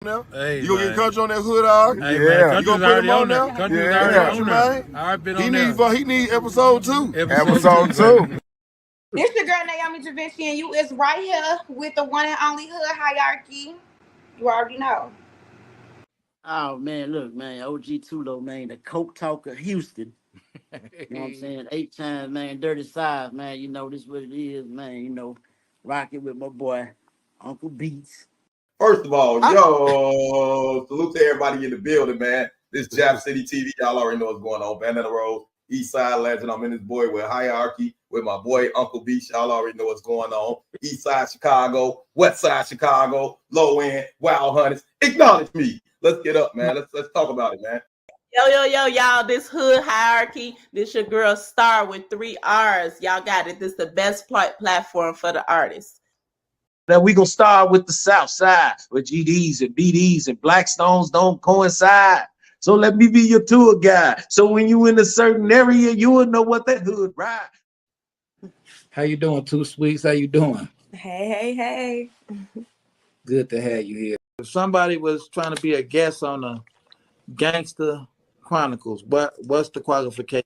Now. Hey, you gonna man. get Country on that hood hour? Hey, man. You gonna put him on there? Country's already on there. I've been on there. He need episode 2. Episode 2. This your girl Naomi Javinci, and you is right here with the one and only hood hierarchy. You already know. Oh man, look, man, OG Tulo, man, the Coke Talker, Houston. You know what I'm saying? 8 times, man, dirty size, man. You know this what it is, man. You know, rocking with my boy, Uncle Beats. First of all, yo, salute to everybody in the building, man. This Jap City TV, y'all already know what's going on. Bandana Road, East Side Legend. I'm in this boy with Hierarchy, with my boy Uncle Beach. Y'all already know what's going on. East Side Chicago, West Side Chicago, Low End, Wild Hunters. Acknowledge me. Let's get up, man. Let's talk about it, man. Yo, y'all, this hood hierarchy. This your girl Star with 3 R's. Y'all got it. This is the best platform for the artists. Now we gonna start with the South Side, where GDs and BDs and Blackstones don't coincide. So let me be your tour guide. So when you in a certain area, you will know what that hood ride. How you doing, Two Sweets? How you doing? Hey. Good to have you here. If somebody was trying to be a guest on the Gangster Chronicles, what's the qualification?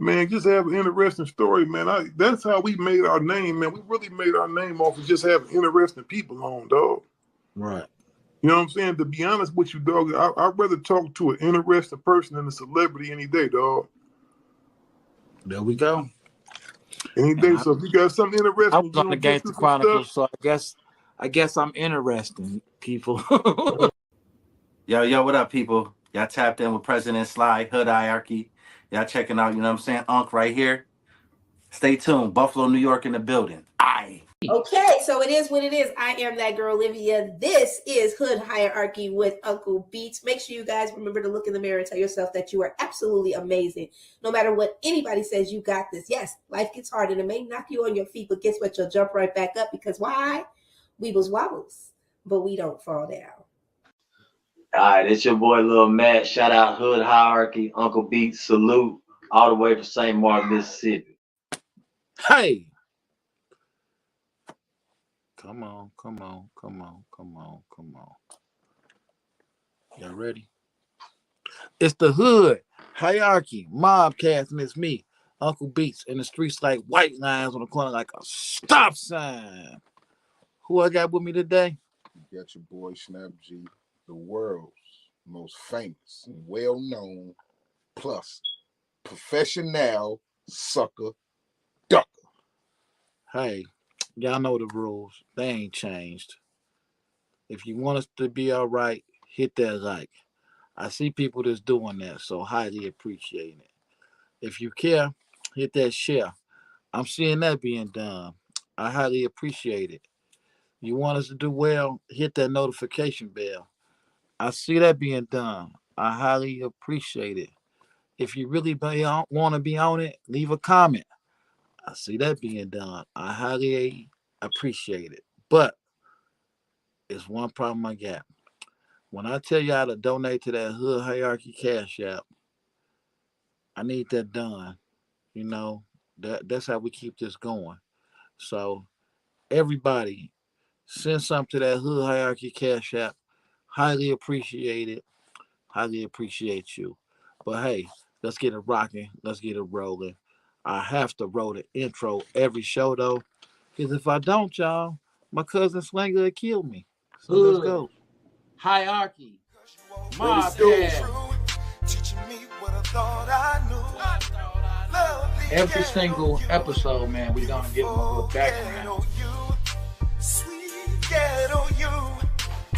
Man, just have an interesting story, man. That's how we made our name, man. We really made our name off of just having interesting people on, dog. Right. You know what I'm saying? To be honest with you, dog, I'd rather talk to an interesting person than a celebrity any day, dog. There we go. Any day. So if you got something interesting, I was on the Gangster Chronicles, so I guess I'm interesting, people. Yo, what up, people? Y'all tapped in with President Sly, Hood Hierarchy. Y'all checking out, you know what I'm saying? Unc right here. Stay tuned. Buffalo, New York in the building. Aye. Okay, so it is what it is. I am that girl, Olivia. This is Hood Hierarchy with Uncle Beats. Make sure you guys remember to look in the mirror and tell yourself that you are absolutely amazing. No matter what anybody says, you got this. Yes, life gets hard and it may knock you on your feet, but guess what? You'll jump right back up because why? Weebles wobbles, but we don't fall down. All right, it's your boy Lil Matt. Shout out Hood Hierarchy, Uncle Beats, salute all the way from St. Martin, Mississippi. Hey. Come on. Y'all ready? It's the Hood Hierarchy, Mobcast, and it's me, Uncle Beats, in the streets like white lines on the corner like a stop sign. Who I got with me today? You got your boy Snap G, the world's most famous and well-known, plus professional sucker ducker. Hey, y'all know the rules. They ain't changed. If you want us to be all right, hit that like. I see people that's doing that, so highly appreciate it. If you care, hit that share. I'm seeing that being done. I highly appreciate it. You want us to do well, hit that notification bell. I see that being done. I highly appreciate it. If you really want to be on it, leave a comment. I see that being done. I highly appreciate it. But it's one problem I got. When I tell y'all to donate to that Hood Hierarchy Cash App, I need that done. You know, that's how we keep this going. So everybody, send something to that Hood Hierarchy Cash App. Highly appreciate it. Highly appreciate you. But hey, let's get it rocking. Let's get it rolling. I have to roll the intro every show though, because if I don't, y'all, my cousin Slanger will kill me. So let's go. Hierarchy. Every single episode, man, we gonna give them a little background.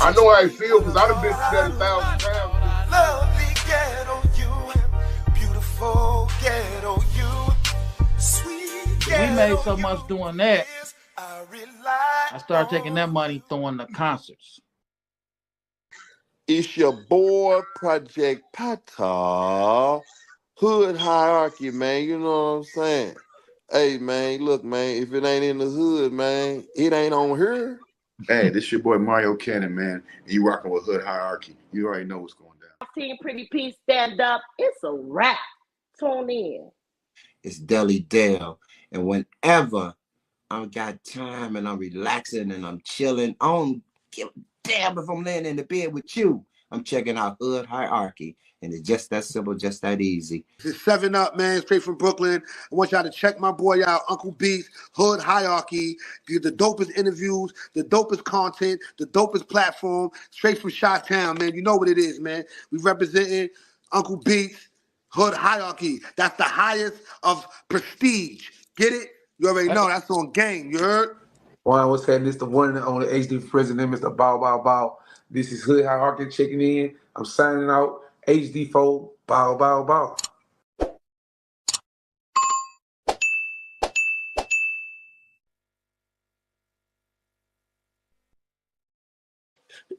I know how I feel because I done been through that 1,000 times. Lovely ghetto you, beautiful ghetto you, sweet ghetto We made so much doing that. I started taking that money throwing the concerts. It's your boy Project Pata, Hood Hierarchy, man. You know what I'm saying? Hey, man, look, man, if it ain't in the hood, man, it ain't on here. Hey, this your boy Mario Cannon, man. And you rocking with Hood Hierarchy. You already know what's going down. Team Pretty P stand up. It's a wrap. Tune in. It's Deli Dale. And whenever I got time and I'm relaxing and I'm chilling, I don't give a damn if I'm laying in the bed with you. I'm checking out Hood Hierarchy. And it's just that simple, just that easy. It's 7 Up, man, straight from Brooklyn. I want y'all to check my boy out, Uncle Beats, Hood Hierarchy. Get the dopest interviews, the dopest content, the dopest platform, straight from Chi-Town, man. You know what it is, man. We representing Uncle Beats, Hood Hierarchy. That's the highest of prestige. Get it? You already know. That's on game. You heard? One, what's happening? It's the one and only HD president, Mr. Bow Bow Bow. This is Hood Hierarchy checking in. I'm signing out. HD4, Bow Bow Bow.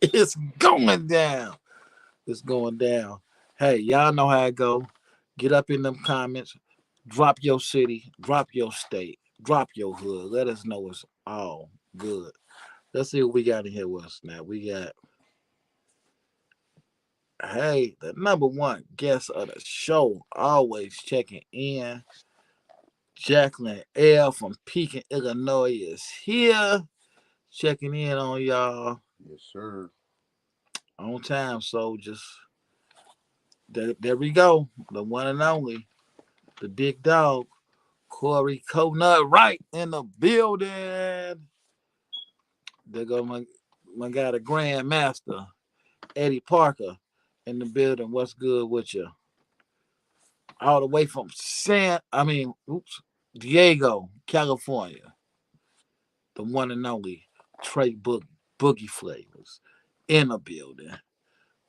It's going down. It's going down. Hey, y'all know how it go. Get up in them comments. Drop your city. Drop your state. Drop your hood. Let us know it's all good. Let's see what we got in here with us now. We got, hey, the number one guest of the show, always checking in. Jacqueline L. from Pekin, Illinois is here. Checking in on y'all. Yes, sir. On time, soldiers. There we go. The one and only. The big dog. Corey Coconut right in the building. There go my guy, the Grandmaster, Eddie Parker in the building. What's good with you? All the way from Diego, California. The one and only Trey Boogie Flavors in the building.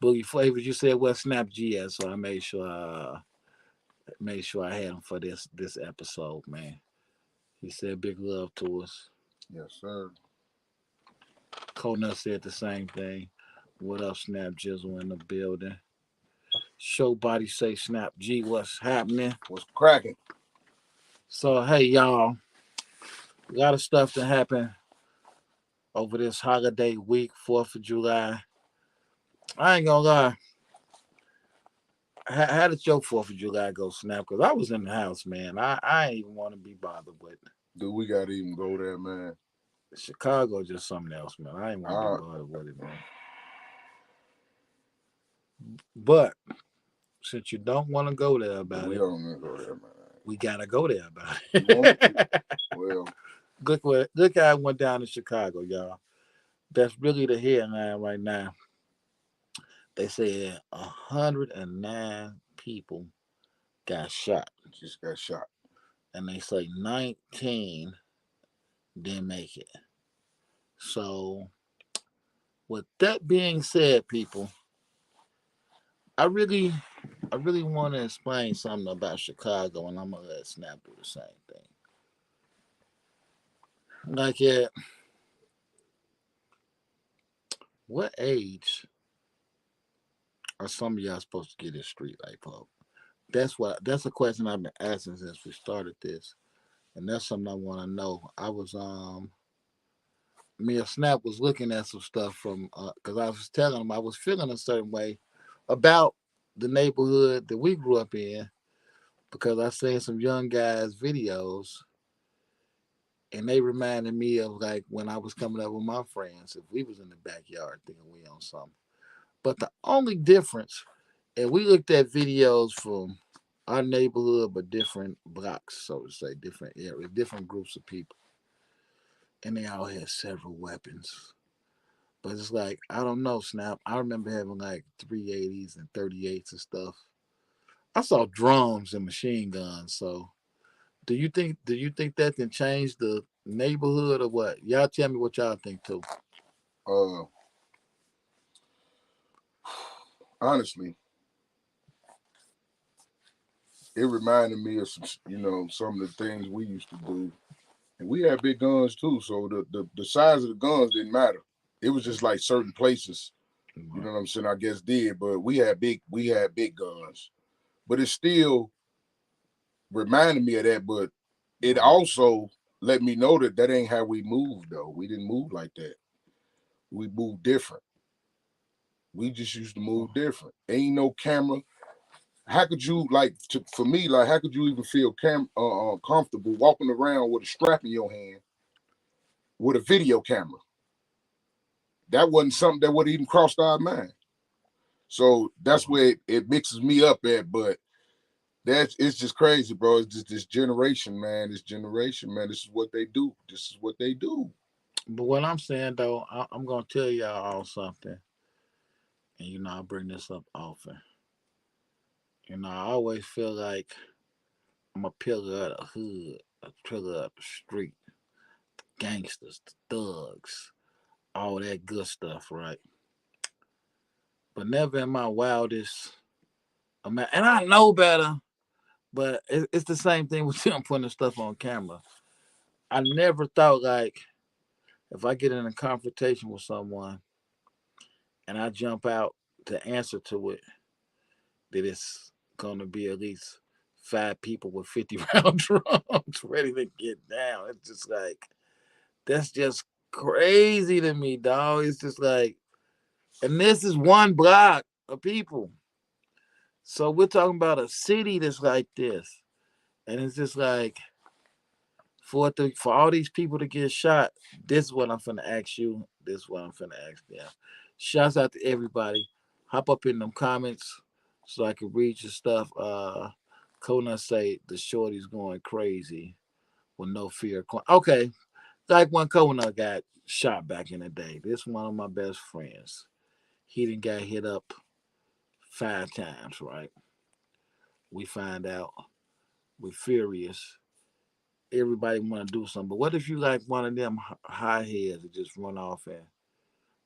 Boogie Flavors, you said what Snap G at, so I made sure I had him for this episode, man. He said big love to us. Yes, sir. Conut said the same thing. What up, Snap Jizzle in the building? Show Body say Snap G, what's happening? What's cracking? So hey y'all, a lot of stuff that happened over this holiday week, 4th of July. I ain't gonna lie. How did your 4th of July go, Snap? Because I was in the house, man. I ain't even want to be bothered with. Dude, we gotta even go there, man. Chicago just something else, man. I ain't want to be bothered with it, man. But since you don't want to go there about we it, don't want to go there, man. We gotta go there about it. Well, look how I went down to Chicago, y'all. That's really the headline right now. They said 109 people got shot. Just got shot. And they say 19 didn't make it. So, with that being said, people, I really want to explain something about Chicago, and I'm gonna let Snap do the same thing. Like at what age are some of y'all supposed to get in street light pub? That's a question I've been asking since we started this, and that's something I want to know. I was me and Snap was looking at some stuff from because I was telling him I was feeling a certain way about the neighborhood that we grew up in because I seen some young guys' videos, and they reminded me of like when I was coming up with my friends. If we was in the backyard thinking we on something, but the only difference, and we looked at videos from our neighborhood, but different blocks, so to say, different areas, different groups of people. And they all had several weapons. But it's like, I don't know, Snap. I remember having like 380s and 38s and stuff. I saw drums and machine guns. So do you think that can change the neighborhood or what? Y'all tell me what y'all think too. Honestly, it reminded me of some of the things we used to do. And we had big guns too, so the size of the guns didn't matter. It was just like certain places, you know what I'm saying, I guess did, but we had big guns. But it still reminded me of that, but it also let me know that ain't how we moved though. We didn't move like that. We moved different. We just used to move different. Ain't no camera. How could you for me, like how could you even feel comfortable walking around with a strap in your hand with a video camera? that wasn't something that would even crossed our mind. So that's where it mixes me up at. But it's just crazy, bro. It's just this generation, man. This generation, man. This is what they do. This is what they do. But what I'm saying though, I'm gonna tell y'all all something, and I bring this up often. I always feel like I'm a pillar of the hood, a pillar of the street, gangsters, the thugs, all that good stuff, right? But never in my wildest, and I know better, but it's the same thing with them putting stuff on camera. I never thought like if I get in a confrontation with someone and I jump out to answer to it, that it's gonna be at least 5 people with 50-round drums ready to get down. It's just like that's just crazy to me, dog. It's just like, and this is one block of people. So we're talking about a city that's like this, and it's just like for all these people to get shot. This is what I'm finna ask you. This is what I'm finna ask them. Shouts out to everybody. Hop up in them comments so I can read your stuff. Kona say the shorty's going crazy with no fear. Okay, like when Kona got shot back in the day. This one of my best friends. He didn't got hit up 5 times, right? We find out. We're furious. Everybody want to do something. But what if you like one of them high heads that just run off and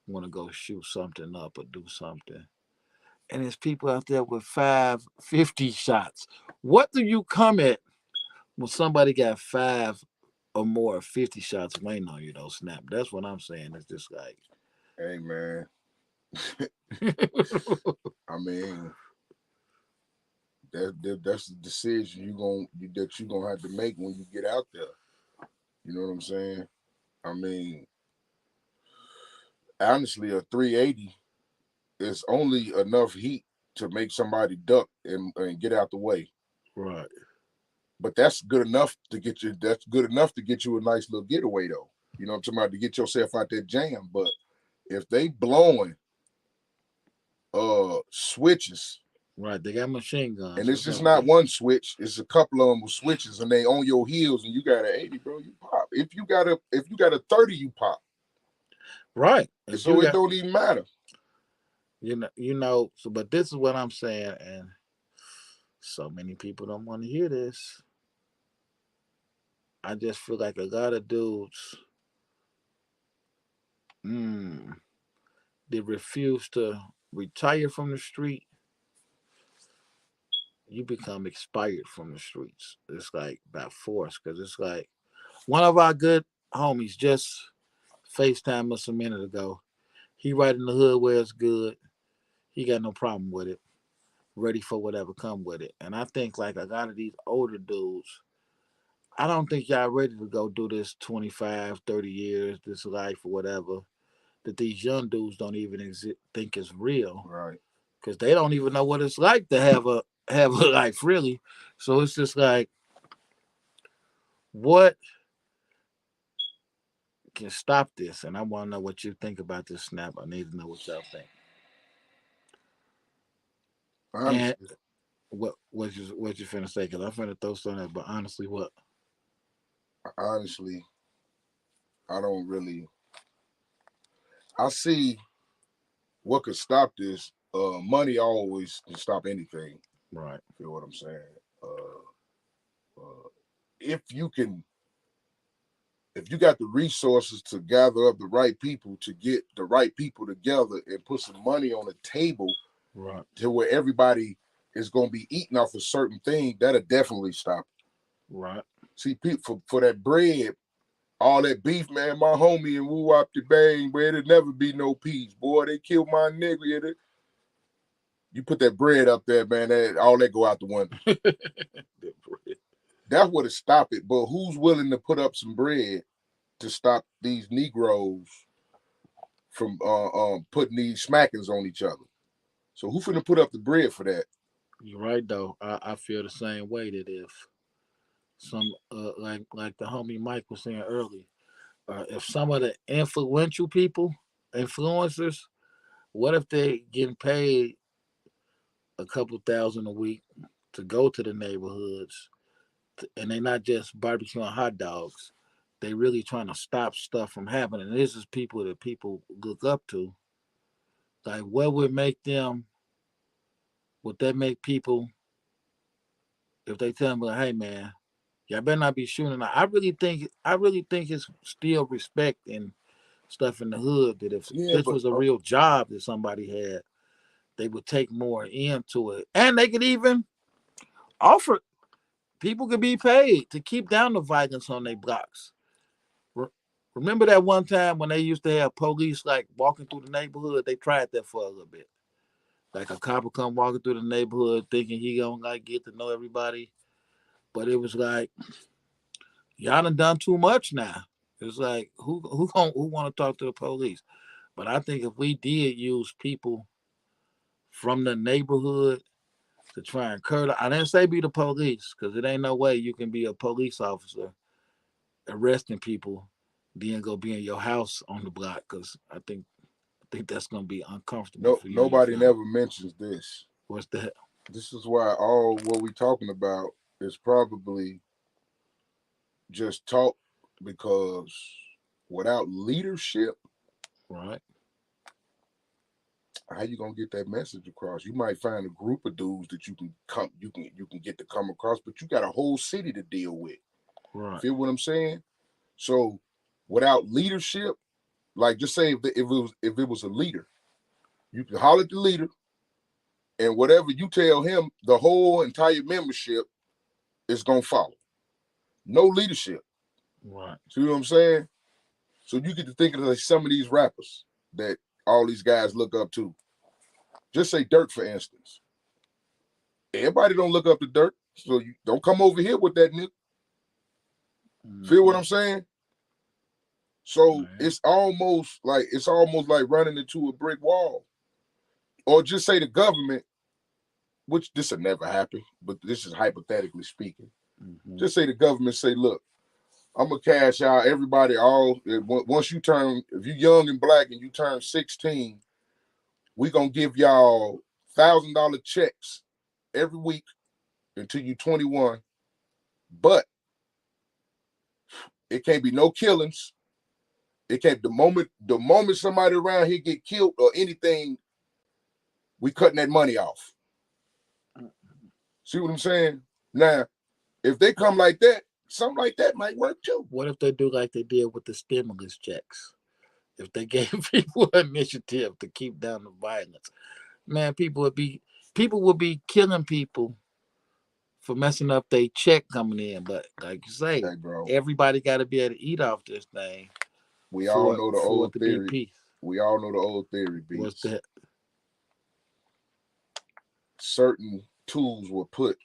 want to go shoot something up or do something? And there's people out there with 50 shots. What do you come at when somebody got 5 or more 50 shots waiting on you, though, Snap? That's what I'm saying. It's just like, hey, man. I mean, that's the decision that you're gonna have to make when you get out there. You know what I'm saying? I mean, honestly, a 380 is only enough heat to make somebody duck and get out the way. Right. But that's good enough to get you. That's good enough to get you a nice little getaway, though. You know what I'm talking about, to get yourself out that jam. But if they blowing switches, right, they got machine guns, and it's just not one switch. It's a couple of them with switches, and they on your heels, and you got an 80, bro. You pop. If you got a 30, you pop. Right. So it don't even matter. So but this is what I'm saying, and so many people don't want to hear this. I just feel like a lot of dudes they refuse to retire from the street. You become expired from the streets. It's like by force, because it's like one of our good homies just FaceTime us a minute ago. He right in the hood where it's good. He got no problem with it. Ready for whatever come with it. And I think like a lot of these older dudes, I don't think y'all ready to go do this 25, 30 years, this life or whatever, that these young dudes don't even think is real. Right. Because they don't even know what it's like to have a life really. So it's just like, what can stop this? And I want to know what you think about this, Snap. I need to know what y'all think. Honestly. And what you finna say? Because I'm finna throw something at, but honestly, what? Honestly, I don't really. I see what could stop this. Money always can stop anything. Right. You know what I'm saying? If you got the resources to gather up the right people, to get the right people together and put some money on the table, right, to where everybody is going to be eating off a certain thing, that'll definitely stop it. Right. See, people for that bread, all that beef, man, my homie and woo wop the bang, boy, it'll never be no peace, boy. They killed my nigga. You put that bread up there, man, all that go out the window. That's what to stop it. But who's willing to put up some bread to stop these Negroes from putting these smackings on each other? So who finna put up the bread for that? You're right though. I feel the same way, that if some like the homie Mike was saying earlier, if some of the influential people influencers, what if they getting paid a couple thousand a week to go to the neighborhoods, and they not just barbecuing hot dogs? They really trying to stop stuff from happening. And this is people that people look up to. Like, what would make them? Would that make people if they tell them, like, "Hey, man, y'all better not be shooting"? I really think it's still respect and stuff in the hood. That if Yeah, this but was a real job that somebody had, they would take more into it, and they could even offer. People could be paid to keep down the violence on their blocks. Remember that one time when they used to have police like walking through the neighborhood? They tried that for a little bit. Like a cop would come walking through the neighborhood thinking he gonna like get to know everybody, but it was like y'all done too much now. It's like who want to talk to the police? But I think if we did use people from the neighborhood to try and curb, I didn't say be the police because it ain't no way you can be a police officer arresting people, then go be in your house on the block. Because I think that's gonna be uncomfortable for you and your Nobody family. never mentions this. What's that? This is why all what we talking about is probably just talk, because without leadership, right? How you gonna get that message across? You might find a group of dudes that you can get to come across, but you got a whole city to deal with. Right. Feel what I'm saying? So without leadership, like just say if it was a leader, you can holler at the leader, and whatever you tell him, the whole entire membership is gonna follow. No leadership. Right. See what I'm saying? So you get to thinking of like some of these rappers that all these guys look up to. Just say Dirt, for instance. Everybody don't look up to Dirt, so you don't come over here with that nigga. Feel what I'm saying? So it's almost like running into a brick wall. Or just say the government, which this will never happen, but this is hypothetically speaking. Just say the government say, look, I'm gonna cash out everybody once you turn, if you're young and black and you turn 16, we gonna give y'all $1,000 checks every week until you 21. But it can't be no killings. It can't the moment somebody around here get killed or anything, we cutting that money off. See what I'm saying? Now, if they come like that, something like that might work too. What if they do like they did with the stimulus checks? If they gave people an initiative to keep down the violence, man, people would be killing people for messing up their check coming in. But like you say, Hey, bro, everybody got to be able to eat off this thing. We all know the old it to theory. be peace. We all know the old theory, What's Beats. that? Certain tools were put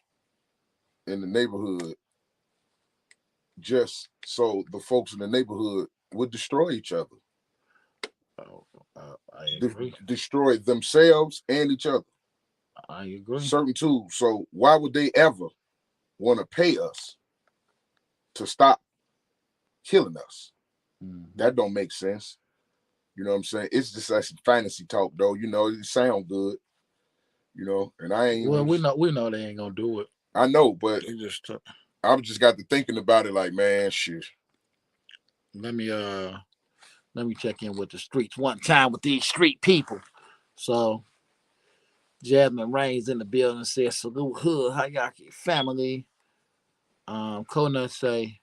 in the neighborhood just so the folks in the neighborhood would destroy each other. I agree. Destroy themselves and each other. I agree. Certain tools. So why would they ever want to pay us to stop killing us? That don't make sense. You know what I'm saying? It's just like some fantasy talk, though. You know, it sound good. You know, and I ain't. Well, we know they ain't gonna do it. I know, but I just got to thinking about it. Like, man, shit. Let me check in with the streets one time with these street people. So, Jasmine Rains in the building says, "Salute hood hierarchy family." Kona say,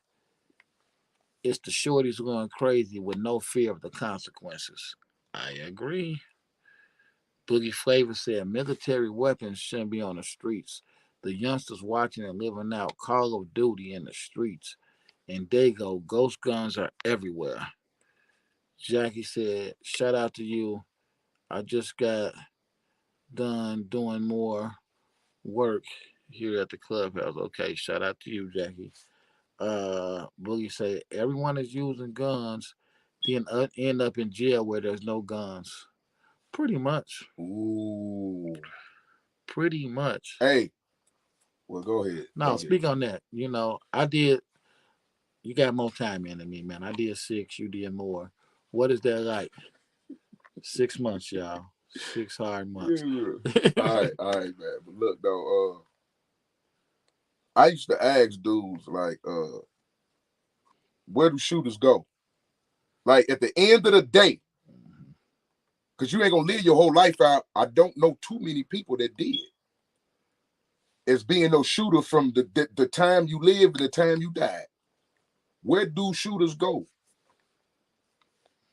"It's the shorties going crazy with no fear of the consequences." I agree. Boogie Flavor said, "Military weapons shouldn't be on the streets. The youngsters watching and living out Call of Duty in the streets. And they go, ghost guns are everywhere." Jackie said, "Shout out to you. I just got done doing more work here at the clubhouse." Okay, shout out to you, Jackie. Boogie said, "Everyone is using guns, then end up in jail where there's no guns." Pretty much. Ooh. Pretty much. Hey. Well, go ahead. No, speak on that. You know, I did. You got more time in than me, man. I did 6. You did more. What is that like? 6 months, y'all. 6 hard months. All right, man. But look though, I used to ask dudes like, where do shooters go? Like at the end of the day, because you ain't gonna live your whole life out. I don't know too many people that did. As being no shooter from the time you lived and the time you died. Where do shooters go?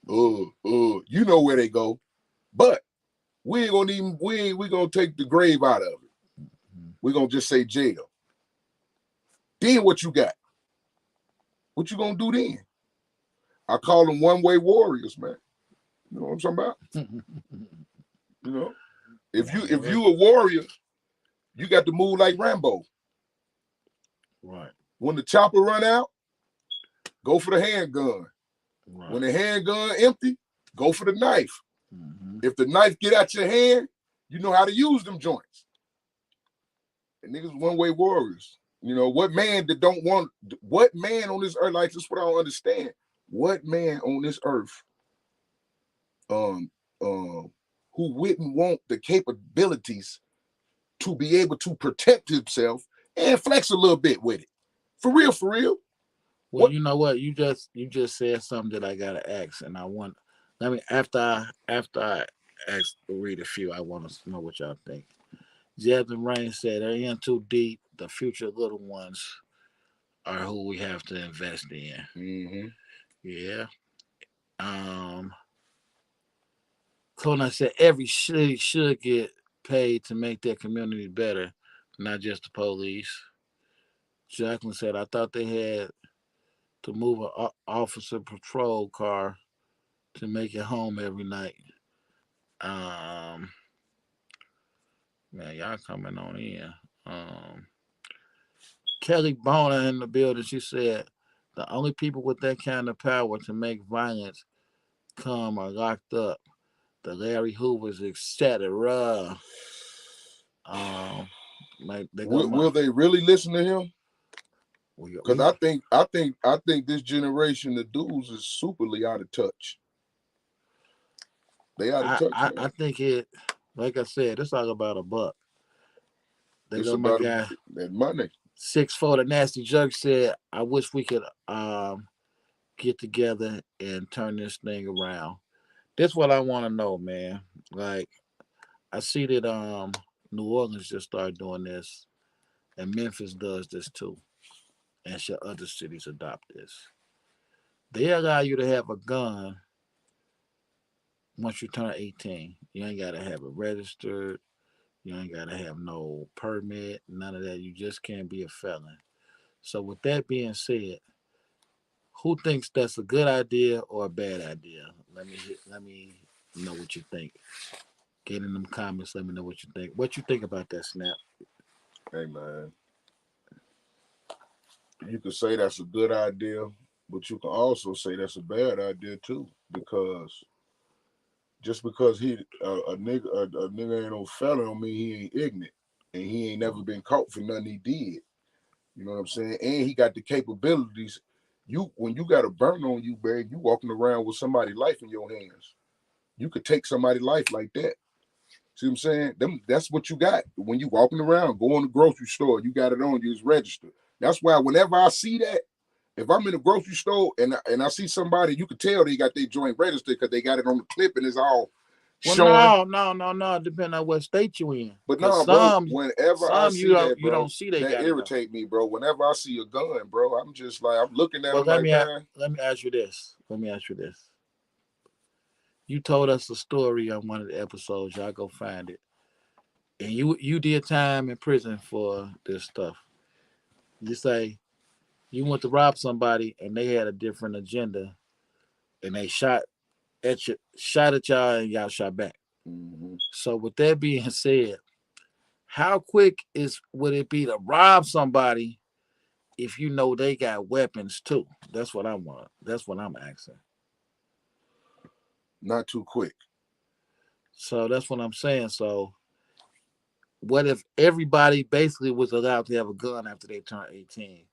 You know where they go, but we gonna take the grave out of it. We're gonna just say jail. Then what you got? What you gonna do then? I call them one-way warriors, man. You know what I'm talking about? You know, if you a warrior, you got to move like Rambo. Right. When the chopper run out, go for the handgun. Right. When the handgun empty, go for the knife. If the knife get out your hand, you know how to use them joints. And niggas one-way warriors. You know, what man on this earth, like this is what I don't understand. What man on this earth who wouldn't want the capabilities to be able to protect himself and flex a little bit with it? For real, for real. Well, you know what? You just said something that I gotta ask, and after I ask read a few, I want to know what y'all think. Jasmine Rain said, "They're in too deep. The future little ones are who we have to invest in." Mm-hmm. Yeah. Kona said every city should get paid to make their community better, not just the police. Jacqueline said, "I thought they had to move an officer patrol car to make it home every night." Um, Man, y'all coming on in. Kelly Boner in the building. She said, "The only people with that kind of power to make violence come are locked up. The Larry Hoovers, etc." Like they go. Will they really listen to him? Because I think this generation of dudes is superly out of touch. They out of touch. I think it. Like I said, it's all about a buck. They It's go my about guy. that money. 6'4", the nasty jug said, "I wish we could get together and turn this thing around." That's what I want to know, man. Like, I see that New Orleans just started doing this, and Memphis does this too, and should other cities adopt this? They allow you to have a gun once you turn 18. You ain't got to have it registered. You ain't got to have no permit, none of that. You just can't be a felon. So, with that being said, who thinks that's a good idea or a bad idea? Let me know what you think. Get in them comments. Let me know what you think. What you think about that, Snap? Hey man, you could say that's a good idea, but you can also say that's a bad idea too, because just because a nigga ain't no felon don't mean he ain't ignorant and he ain't never been caught for nothing he did. You know what I'm saying? And he got the capabilities. When you got a burn on you, man, you walking around with somebody's life in your hands. You could take somebody's life like that. See what I'm saying? That's what you got. When you walking around, go in the grocery store, you got it on, you just registered. That's why whenever I see that, if I'm in a grocery store and I see somebody, you could tell they got their joint registered because they got it on the clip and it's all showing. No. Depending on what state you in. But no, bro. Whenever I see that, bro, you don't see that irritate me, bro. Whenever I see a gun, bro, I'm just like I'm looking at them like, man. Let me ask you this. You told us a story on one of the episodes. Y'all go find it. And you did time in prison for this stuff. You say you went to rob somebody and they had a different agenda, and they shot at y'all, and y'all shot back. Mm-hmm. So with that being said, how quick would it be to rob somebody if you know they got weapons too? That's what I want. That's what I'm asking. Not too quick. So that's what I'm saying. So what if everybody basically was allowed to have a gun after they turn 18?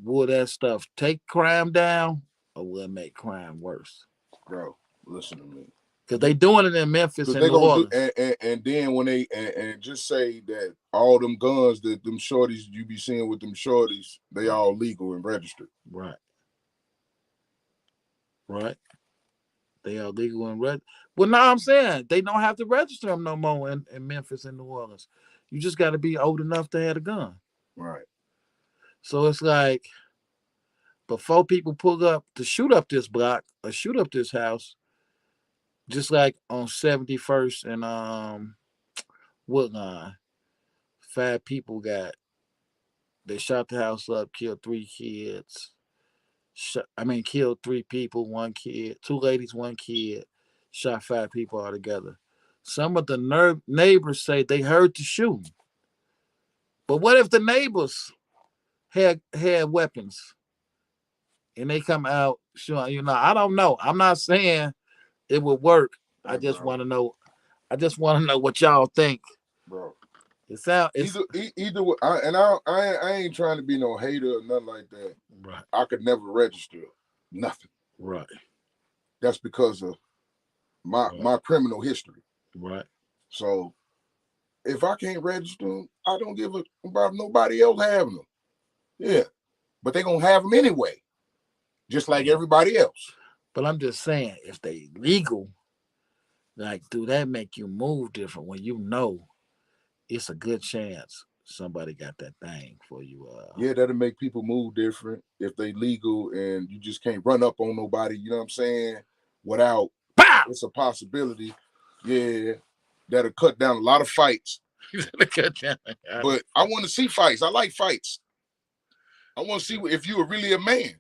Will that stuff take crime down or will it make crime worse? Bro, listen to me. Because they doing it in Memphis and they New gonna Orleans. And then when they and just say that all them guns that them shorties you be seeing with them shorties, they all legal and registered. Right. Right. They are legal and registered. Well, no, I'm saying they don't have to register them no more in Memphis and New Orleans. You just got to be old enough to have a gun. Right. So it's like before people pull up to shoot up this block or shoot up this house, just like on 71st and Woodline, 5 people they shot the house up, killed 3 kids. Killed 3 people, 1 kid, 2 ladies, 1 kid, shot 5 people altogether. Some of the neighbors say they heard the shooting. But what if the neighbors had weapons and they come out shooting? I don't know. I'm not saying it would work. I just want to know. I just want to know what y'all think, bro. It's either way, I ain't trying to be no hater or nothing like that. Right. I could never register nothing. Right. That's because of my criminal history. Right. So if I can't register them, I don't give a about nobody else having them. Yeah, but they gonna have them anyway, just like everybody else. But I'm just saying, if they legal, like, do that make you move different when you know it's a good chance somebody got that thing for you? Yeah, that'll make people move different if they legal and you just can't run up on nobody, you know what I'm saying, without it's a possibility. Yeah, that'll cut down a lot of fights. But I want to see fights. I like fights. I want to see if you are really a man.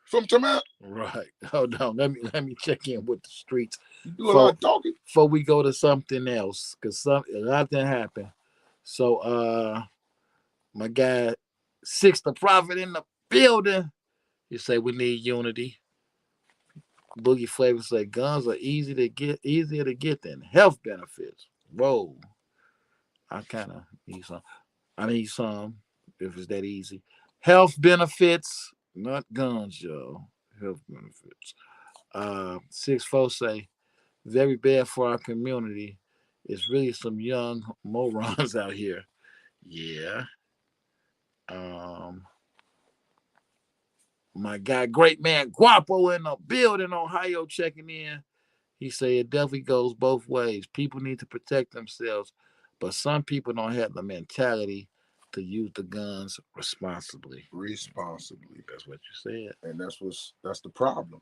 From tomorrow. Right. Hold on. Let me check in with the streets. You do a lot of talking before we go to something else, because a lot didn't happen. So my guy Six the Prophet in the building. You say we need unity. Boogie Flavor say guns are easier to get than health benefits. Whoa. I kind of need some. I need some if it's that easy. Health benefits, not guns, yo. Health benefits. 6-4 say very bad for our community. It's really some young morons out here. Yeah. My guy, great man Guapo in the building, Ohio, checking in. He said it definitely goes both ways. People need to protect themselves, but some people don't have the mentality to use the guns responsibly. That's what you said. And that's the problem.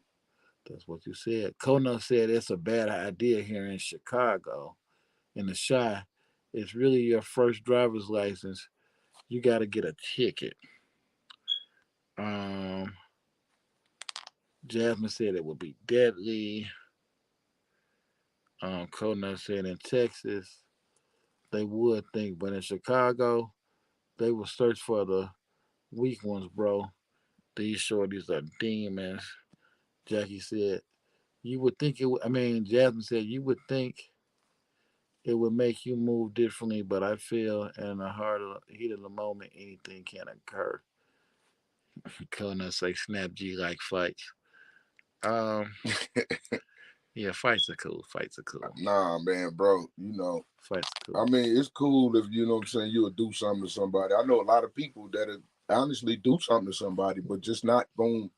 That's what you said. Kona said it's a bad idea here in Chicago. In the Chi, it's really your first driver's license. You got to get a ticket. Jasmine said it would be deadly. Kona said in Texas, they would think, but in Chicago, they will search for the weak ones, bro. These shorties are demons. Jackie said, you would think it would, Jasmine said, you would think it would make you move differently, but I feel in the heat of the moment, anything can occur. Kona say, Snap G like fights. Yeah, fights are cool. Nah, man, bro. Fights are cool. It's cool if you know what I'm saying. You'll do something to somebody. I know a lot of people that honestly do something to somebody, but just not going.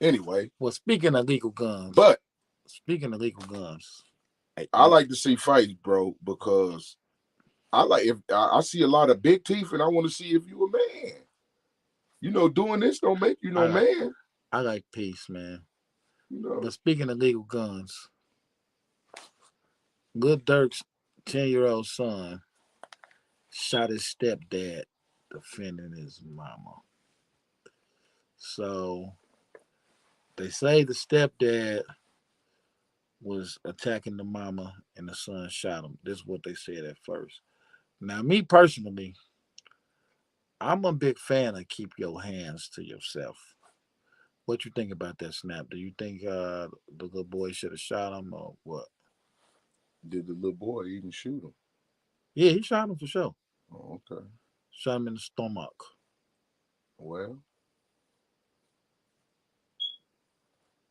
Anyway. Well, speaking of legal guns, I like to see fights, bro, because if I see a lot of big teeth, and I want to see if you a man. Doing this don't make you no man. I like peace, man. But speaking of legal guns, Lil Durk's 10-year-old son shot his stepdad defending his mama. So they say the stepdad was attacking the mama and the son shot him. This is what they said at first. Now, me personally, I'm a big fan of keep your hands to yourself. What you think about that, Snap? Do you think the little boy should have shot him or what? Did the little boy even shoot him? Yeah, he shot him for sure. Oh, okay. Shot him in the stomach. Well,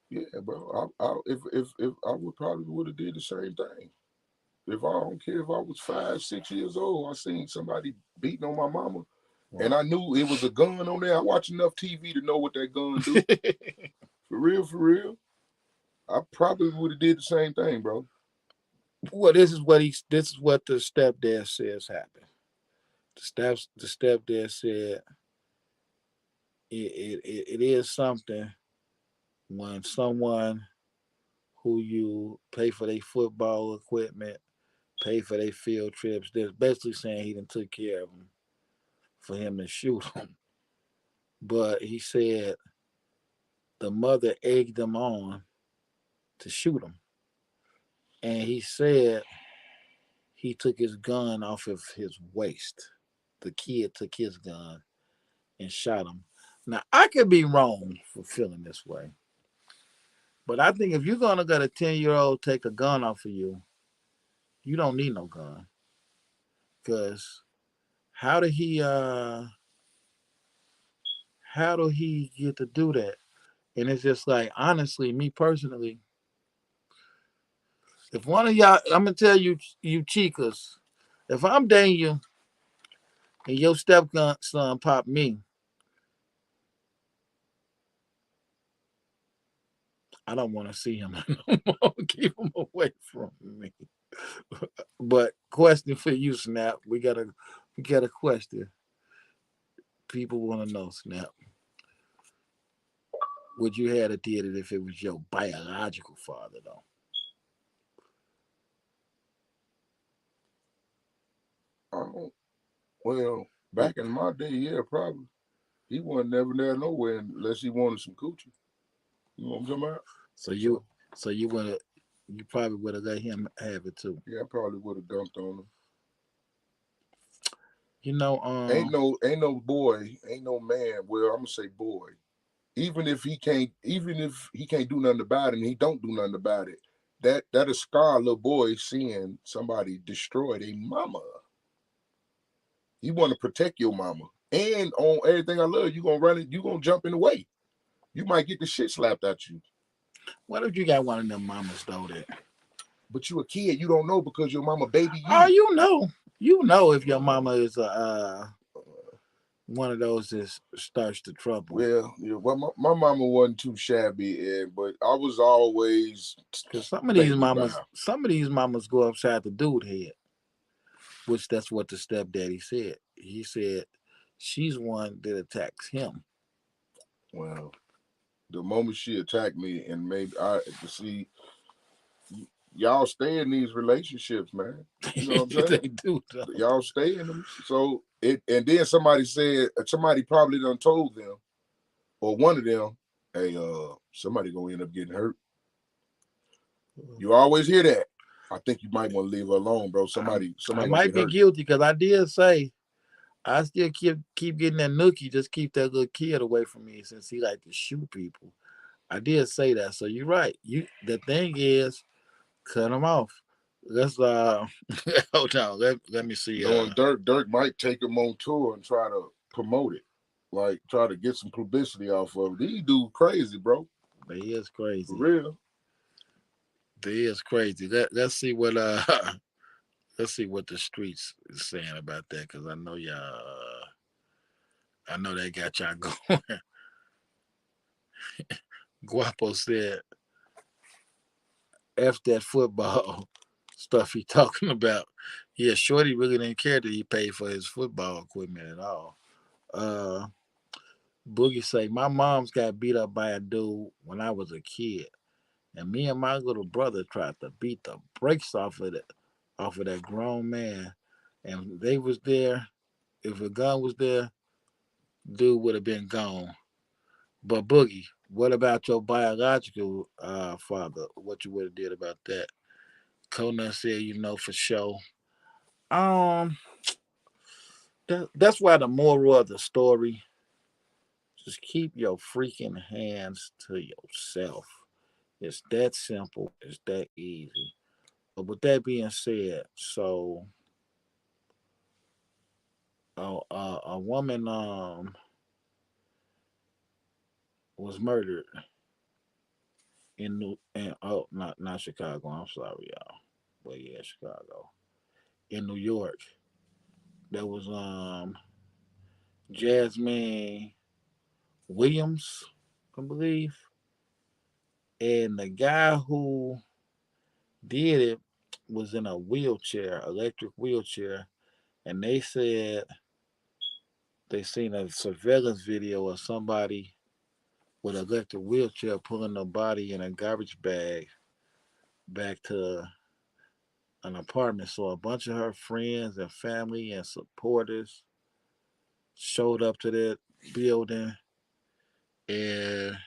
Yeah, bro. If I would have did the same thing. If I don't care if I was 5, 6 years old, I seen somebody beating on my mama, and I knew it was a gun on there. I watch enough TV to know what that gun do. For real, for real. I probably would have did the same thing, bro. Well, this is what the stepdad says happened. The stepdad said it is something when someone who you pay for their football equipment, pay for their field trips. They're basically saying he done took care of them for him to shoot them. But he said the mother egged him on to shoot him. And he said he took his gun off of his waist. The kid took his gun and shot him. Now, I could be wrong for feeling this way. But I think if you're going to let a 10-year-old take a gun off of you, you don't need no gun. Because how did he get to do that? And it's just like, honestly, me personally, if one of y'all, I'm gonna tell you, you chicas, if I'm dating you and your stepson pop me, I don't want to see him no more. Keep him away from me. But question for you, Snap. We got a question. People want to know, Snap. Would you have did it if it was your biological father, though? Well, back in my day, yeah, probably. He wasn't never there nowhere unless he wanted some coochie. You know what I'm talking about? So you probably would have let him have it too. Yeah, I probably would have dunked on him. You know, ain't no boy, ain't no man. Well, I'm gonna say boy. Even if he can't do nothing about it, and he don't do nothing about it, that'll scar a little boy seeing somebody destroy their mama. You want to protect your mama, and on everything I love, you gonna run it. You gonna jump in the way. You might get the shit slapped at you. What if you got one of them mamas though that? But you a kid, you don't know because your mama baby you. Oh, you know if your mama is a one of those that starts the trouble. Well, my mama wasn't too shabby, but I was always because some of these mamas go upside the dude head, which that's what the stepdaddy said. He said she's one that attacks him. Well, the moment she attacked me, and maybe I see y'all stay in these relationships, man. You know what I'm saying? They do. Y'all stay in them. So and then somebody probably done told them, or one of them, hey, somebody gonna end up getting hurt. You always hear that. I think you might want to leave her alone, bro. Somebody I might be guilty because I did say I still keep getting that nookie. Just keep that little kid away from me since he like to shoot people. I did say that, so you're right. The thing is, cut him off. Let's hold on. Let me see. Knowing Dirk might take him on tour and try to promote it, like try to get some publicity off of it. These dudes crazy, bro. They is crazy. For real. They is crazy. Let's see what let's see what the streets is saying about that, because I know y'all. I know they got y'all going. Guapo said, "F that football stuff he talking about." Yeah, Shorty really didn't care that he paid for his football equipment at all. Boogie say, my mom's got beat up by a dude when I was a kid, and me and my little brother tried to beat the brakes off of that grown man, and they was there. If a gun was there, dude would have been gone. But Boogie, what about your biological father? What you would have did about that? Conan said, for sure. That's why the moral of the story: just keep your freaking hands to yourself. It's that simple. It's that easy. With that being said, so a woman was murdered not Chicago. I'm sorry, y'all. But yeah, Chicago. In New York, there was Jasmine Williams, I believe, and the guy who did it was in a wheelchair, electric wheelchair, and they said they seen a surveillance video of somebody with an electric wheelchair pulling the body in a garbage bag back to an apartment. So a bunch of her friends and family and supporters showed up to that building, and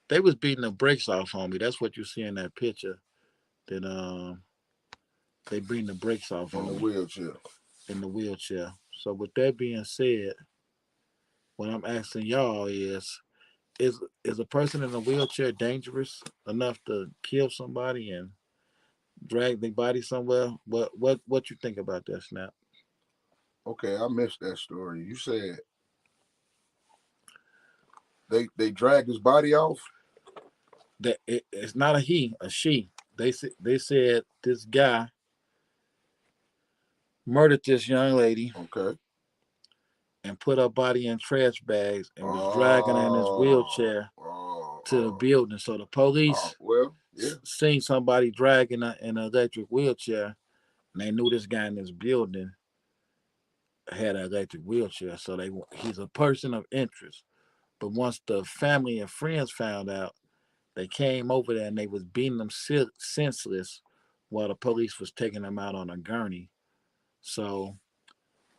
they was beating the brakes off on me. That's what you see in that picture. That they beating the brakes off in on the me wheelchair. in the wheelchair. So with that being said, what I'm asking y'all is a person in a wheelchair dangerous enough to kill somebody and drag their body somewhere? What you think about that, Snap? Okay, I missed that story. You said they dragged his body off. That it's not a he, a she. They said this guy murdered this young lady. Okay. And put her body in trash bags and was dragging her in his Oh, wheelchair to the building. So the police well, yeah. seen somebody dragging her in an electric wheelchair, and they knew this guy in this building had an electric wheelchair. So he's a person of interest. But once the family and friends found out, they came over there and they was beating them senseless while the police was taking them out on a gurney. So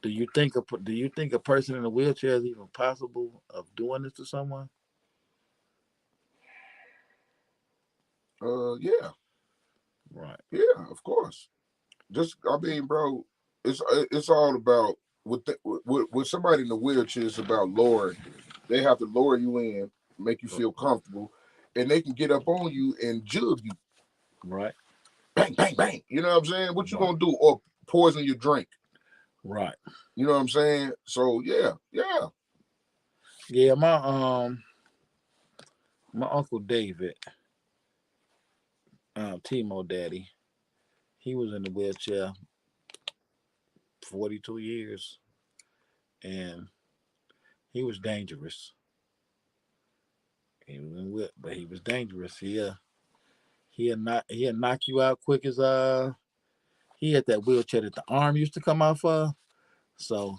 do you think a person in a wheelchair is even possible of doing this to someone? Yeah. Right. Yeah, of course. Just I mean, bro, it's all about with somebody in the wheelchair. It's about lowering. They have to lower you in, make you feel comfortable, and they can get up on you and jug you. Right. Bang, bang, bang. You know what I'm saying? What you gonna do? Or poison your drink? Right. You know what I'm saying? So yeah. Yeah, my uncle David, Timo daddy, he was in the wheelchair 42 years and he was dangerous. He was in but he was dangerous. He'll knock you out quick as he had that wheelchair that the arm used to come off of. So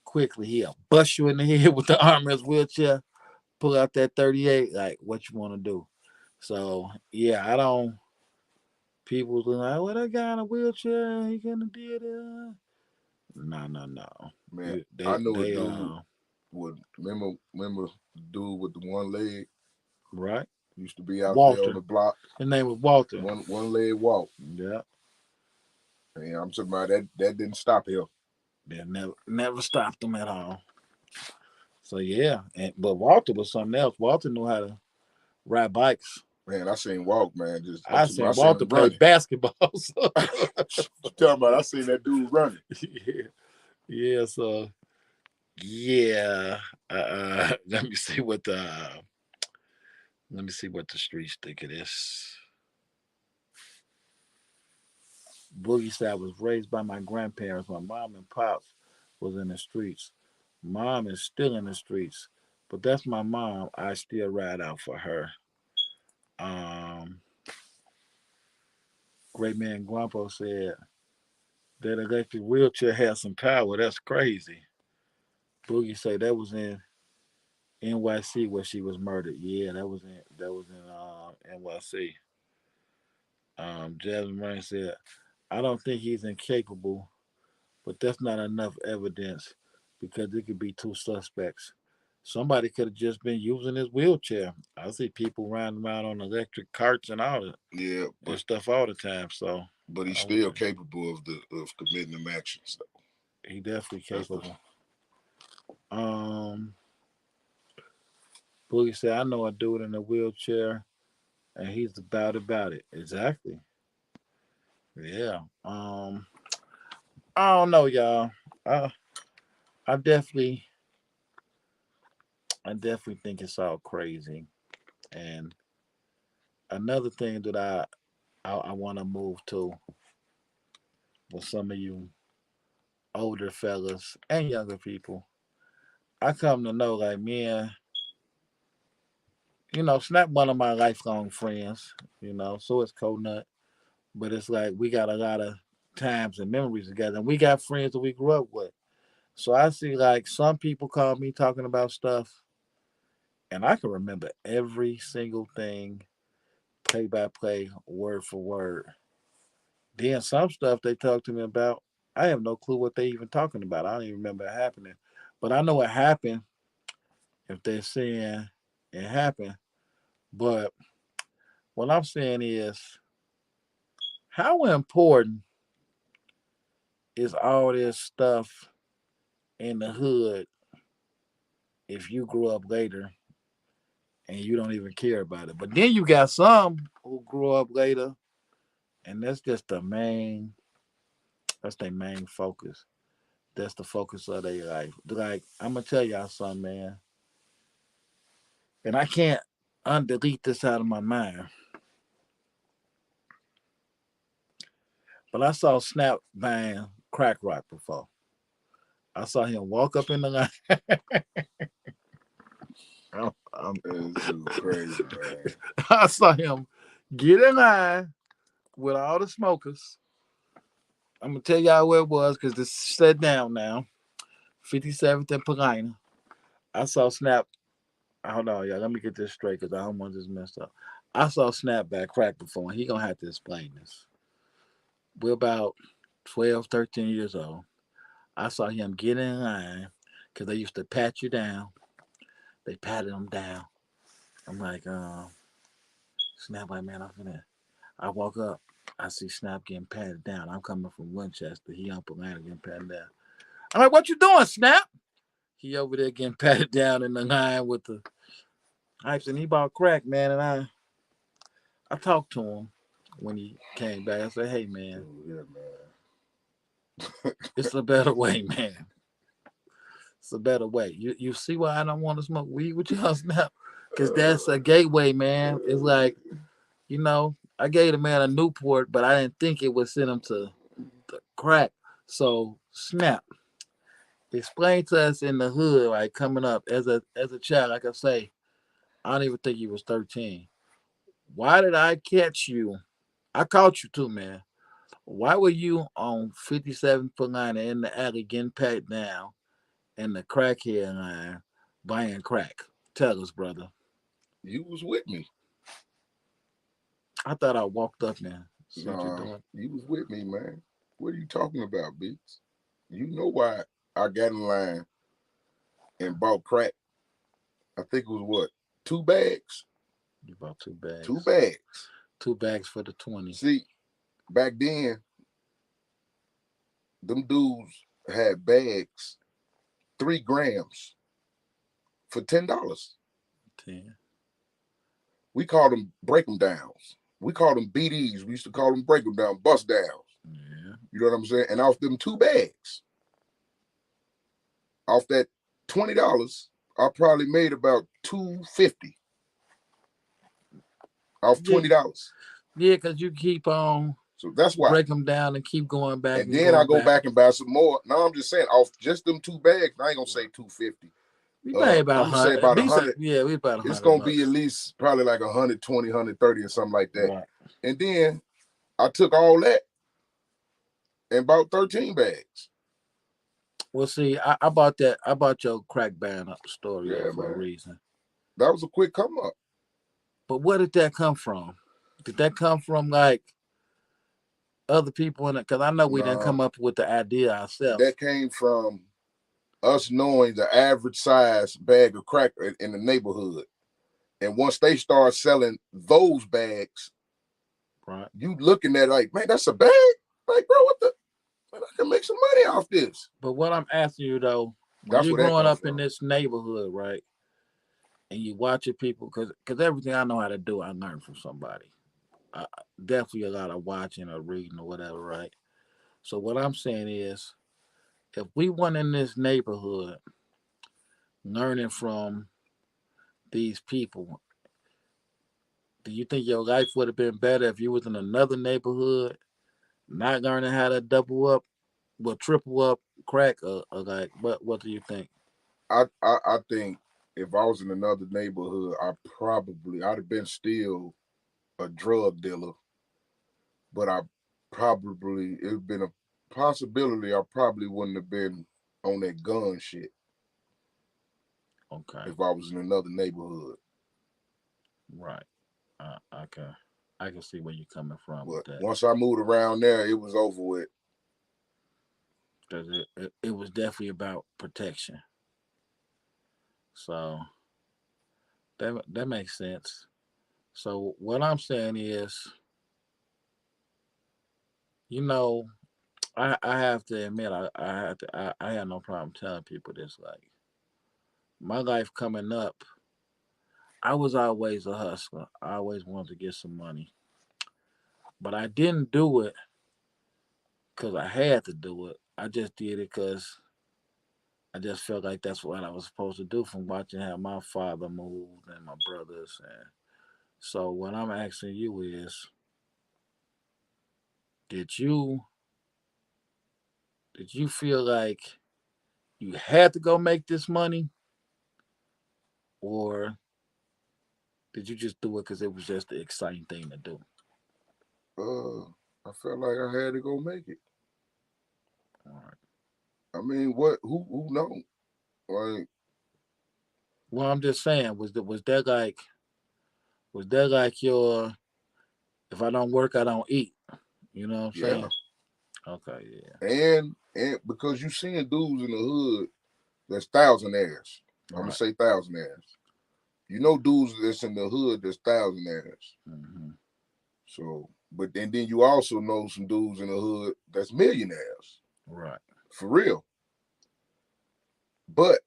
quickly he'll bust you in the head with the arm of his wheelchair, pull out that 38, like what you want to do. So yeah, I don't. People like, "Well, that guy in a wheelchair, he gonna did it." No. Man, I They know a they dude would remember the dude with the one leg right. used to be out there on Walter. the block. His name was Walter. One leg walk. Yeah. And I'm talking about that didn't stop him. They never stopped him at all. So yeah, but Walter was something else. Walter knew how to ride bikes. Man, I seen Walk, man. I I seen seen Walter him play running. basketball. So. You talking about I seen that dude running. Yeah. So yeah. Let me see what the streets think of this. Boogie said I was raised by my grandparents. My mom and pops was in the streets. Mom is still in the streets, but that's my mom. I still ride out for her. Um, Great man Guapo said that electric wheelchair has some power. That's crazy. Boogie said that was in NYC where she was murdered. Yeah, that was in NYC. Jasmine Rain said, I don't think he's incapable, but that's not enough evidence because it could be two suspects. Somebody could have just been using his wheelchair. I see people riding around on electric carts and all that. Yeah, and stuff all the time. So, but he's still capable of committing them actions. Though. He definitely capable. Boogie said, "I know a dude in a wheelchair, and he's about it." Exactly. Yeah. I don't know, y'all. I I definitely I definitely think it's all crazy, and another thing that I want to move to with some of you older fellas and younger people. I come to know like man, Snap one of my lifelong friends, so is Conut. But it's like we got a lot of times and memories together. And we got friends that we grew up with. So I see like some people call me talking about stuff and I can remember every single thing play by play, word for word. Then some stuff they talk to me about, I have no clue what they even talking about. I don't even remember it happening. But I know what happened if they're saying it happened. But what I'm saying is, how important is all this stuff in the hood if you grew up later and you don't even care about it? But then you got some who grew up later and that's just that's their main focus. That's the focus of their life. Like, I'm gonna tell y'all something, man. And I can't undelete this out of my mind. But I saw Snap buying crack rock before. I saw him walk up in the line. It's too crazy, man. I saw him get in line with all the smokers. I'm gonna tell y'all where it was because this set down now. 57th and Paulina. I saw Snap. Hold on, y'all. Let me get this straight because I don't want this messed up. I saw Snap back crack before, and he gonna have to explain this. We're about 12, 13 years old. I saw him get in line because they used to pat you down. They patted him down. I'm like, Snap, like, man, I'm finna. I walk up. I see Snap getting patted down. I'm coming from Winchester. He on Atlanta getting patted down. I'm like, what you doing, Snap? He over there getting patted down in the line with the hypes, and he bought crack, man. And I talked to him when he came back. I said, hey, man, it's a better way, man. It's a better way. You see why I don't want to smoke weed with y'all now? Because that's a gateway, man. It's like, I gave the man a Newport, but I didn't think it would send him to the crack. So Snap, explain to us in the hood, right, coming up as a child, like I say, I don't even think he was 13. Why did I catch you? I caught you too, man. Why were you on 57th foot line in the alley getting packed down in the crackhead line buying crack? Tell us, brother. You was with me. I thought I walked up there. No, you was with me, man. What are you talking about, Beats? You know why I got in line and bought crack. I think it was what? 2 bags? You bought 2 bags. 2 bags. 2 bags for the 20. See, back then, them dudes had bags, 3 grams for $10. 10. We called them break them downs. We called them BDs. We used to call them break them down, bust downs. Yeah. You know what I'm saying? And off them 2 bags, off that $20, I probably made about $2.50 off $20. Yeah, because you keep on. So that's why. Break them down and keep going back. And then I go back and buy some more. No, I'm just saying, off just them 2 bags, I ain't gonna say $2.50. We made about I'm gonna say about 100. Yeah, we about 100. It's gonna be at least probably like 120, 130 or something like that. Right. And then I took all that and bought 13 bags. Well, see, I bought that. I bought your crack buying up story for a reason. That was a quick come up. But where did that come from? Did that come from like other people in it? Because I know we didn't come up with the idea ourselves. That came from us knowing the average size bag of crack in the neighborhood. And once they start selling those bags, right, you looking at it like, man, that's a bag? Like, bro, what the? Man, I can make some money off this. But what I'm asking you, though, when you're growing up in this neighborhood, right, and you watching people, because everything I know how to do, I learned from somebody. Definitely a lot of watching or reading or whatever, right? So what I'm saying is, if we went in this neighborhood learning from these people, Do you think your life would have been better if you was in another neighborhood, not learning how to double up, well, triple up crack, or like what do you think? I think if I was in another neighborhood, I'd have been still a drug dealer, but it'd been a possibility I probably wouldn't have been on that gun shit. Okay. If I was in another neighborhood. Right. I can see where you're coming from But with that. once I moved around there, it was over with. Because it was definitely about protection. So that makes sense. So what I'm saying is, you know, I have to admit I had no problem telling people this. Like my life coming up, I was always a hustler. I always wanted to get some money, but I didn't do it because I had to do it. I just did it because I just felt like that's what I was supposed to do from watching how my father moved and my brothers. And so what I'm asking you is, did you did you feel like you had to go make this money, or did you just do it because it was just the exciting thing to do? I felt like I had to go make it. All right. I mean, what? Who know? Like, Well, I'm just saying, was that like your if I don't work, I don't eat? You know what I'm yeah. saying? Okay, yeah. And because you seeing dudes in the hood that's thousandaires. I'm gonna Right. say thousandaires. You know dudes that's in the hood that's thousandaires. Mm-hmm. So, but then you also know some dudes in the hood that's millionaires. Right. For real. But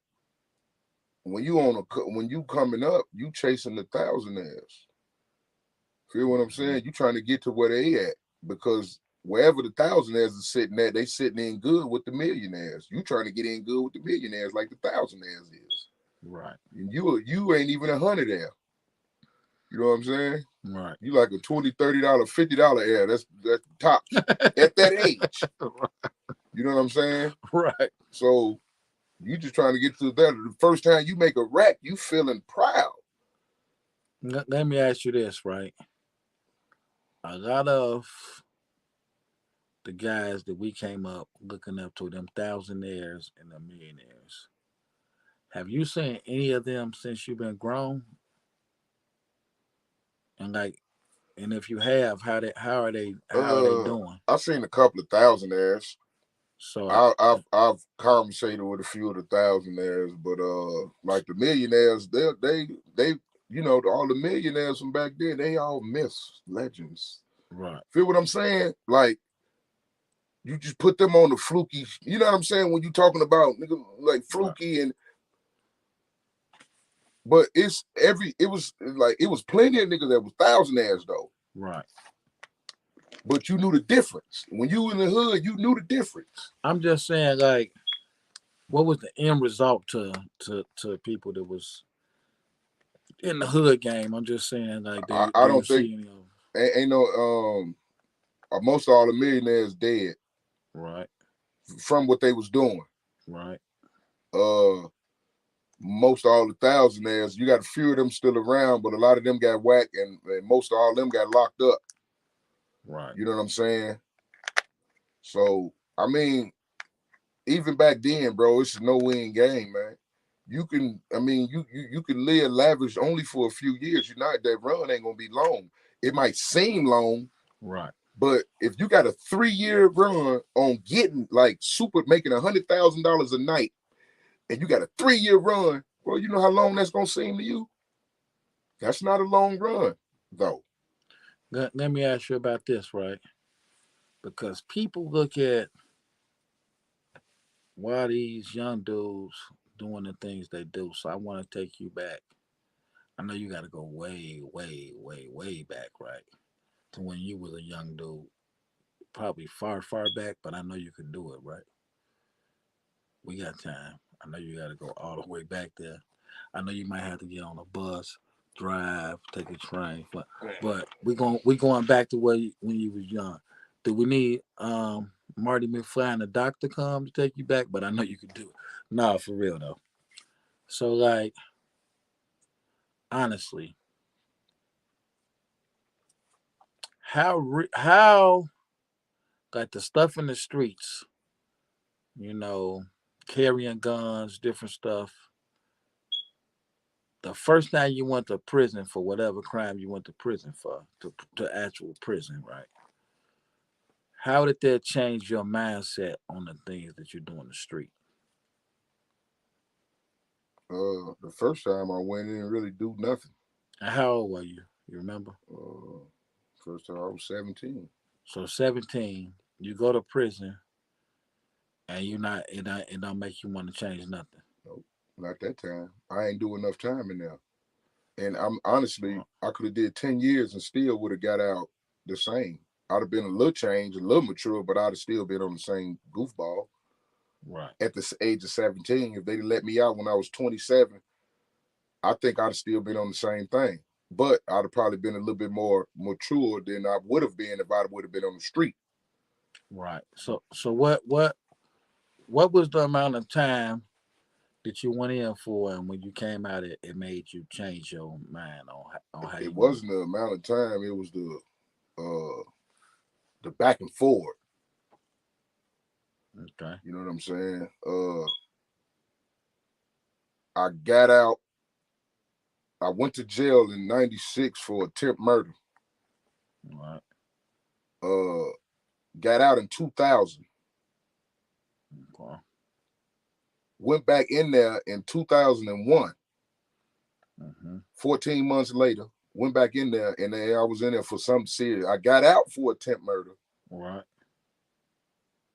when you coming up, you chasing the thousandaires. Feel what I'm saying? You trying to get to where they at because wherever the thousandaires are sitting at, they sitting in good with the millionaires. You trying to get in good with the millionaires like the thousandaires is. Right. And you ain't even 100 there. You know what I'm saying? Right. You like a $20, $30, $50 air. That's tops at that age. You know what I'm saying? Right. So you just trying to get to that. The first time you make a rack, you feeling proud. Let me ask you this, right? A lot of the guys that we came up looking up to, them thousandaires and the millionaires, have you seen any of them since you've been grown? And like, and if you have, how are they doing? I've seen a couple of thousandaires. So I've conversated with a few of the thousandaires, but like the millionaires, they all the millionaires from back then, they all myths, legends. right. Feel what I'm saying? Like you just put them on the fluky. You know what I'm saying when you talking about nigga like fluky and. But it was plenty of niggas that was thousandaires though. Right. But you knew the difference. When you in the hood, you knew the difference. I'm just saying, like, what was the end result to people that was in the hood game? I'm just saying, like, I do you don't think see any of them? ain't no most of all the millionaires dead. Right. From what they was doing. Right. Most all the thousandaires, you got a few of them still around, but a lot of them got whacked and most of all them got locked up. Right. You know what I'm saying? So I mean, even back then, bro, it's a no-win game, man. You can live lavish only for a few years. That run ain't gonna be long. It might seem long, right? But if you got a 3-year run on getting like making $100,000 a night, and you got a 3-year run, bro, you know how long that's gonna seem to you? That's not a long run, though. Let me ask you about this, right? Because people look at why these young dudes doing the things they do. So I want to take you back. I know you got to go way, way, way, way back, right? To when you was a young dude. Probably far, far back, but I know you can do it, right? We got time. I know you got to go all the way back there. I know you might have to get on a bus, drive, take a train. But we going back to when you was young. Do we need Marty McFly and the doctor come to take you back? But I know you could do it. Nah, for real though. So like honestly, how like the stuff in the streets, you know, carrying guns, different stuff. The first time you went to prison for whatever crime you went to prison for, to actual prison, right? How did that change your mindset on the things that you do in the street? The first time I went in and really do nothing. And how old were you? You remember? First time I was 17. So 17, you go to prison, and it don't make you want to change nothing. Nope, not that time. I ain't do enough time in there. And I'm honestly, I could have did 10 years and still would have got out the same. I'd have been a little changed, a little mature, but I'd have still been on the same goofball. Right. At the age of 17, if they'd let me out when I was 27, I think I'd have still been on the same thing. But I'd have probably been a little bit more mature than I would have been if I would have been on the street. Right. So what was the amount of time that you went in for, and when you came out, it made you change your mind on how you? It wasn't the amount of time; it was the back and forward. Okay. You know what I'm saying? I got out. I went to jail in '96 for attempt murder. Right. Got out in 2000. Okay. Went back in there in 2001. 14 months later, went back in there, and I was in there for something serious. I got out for attempt murder. Right.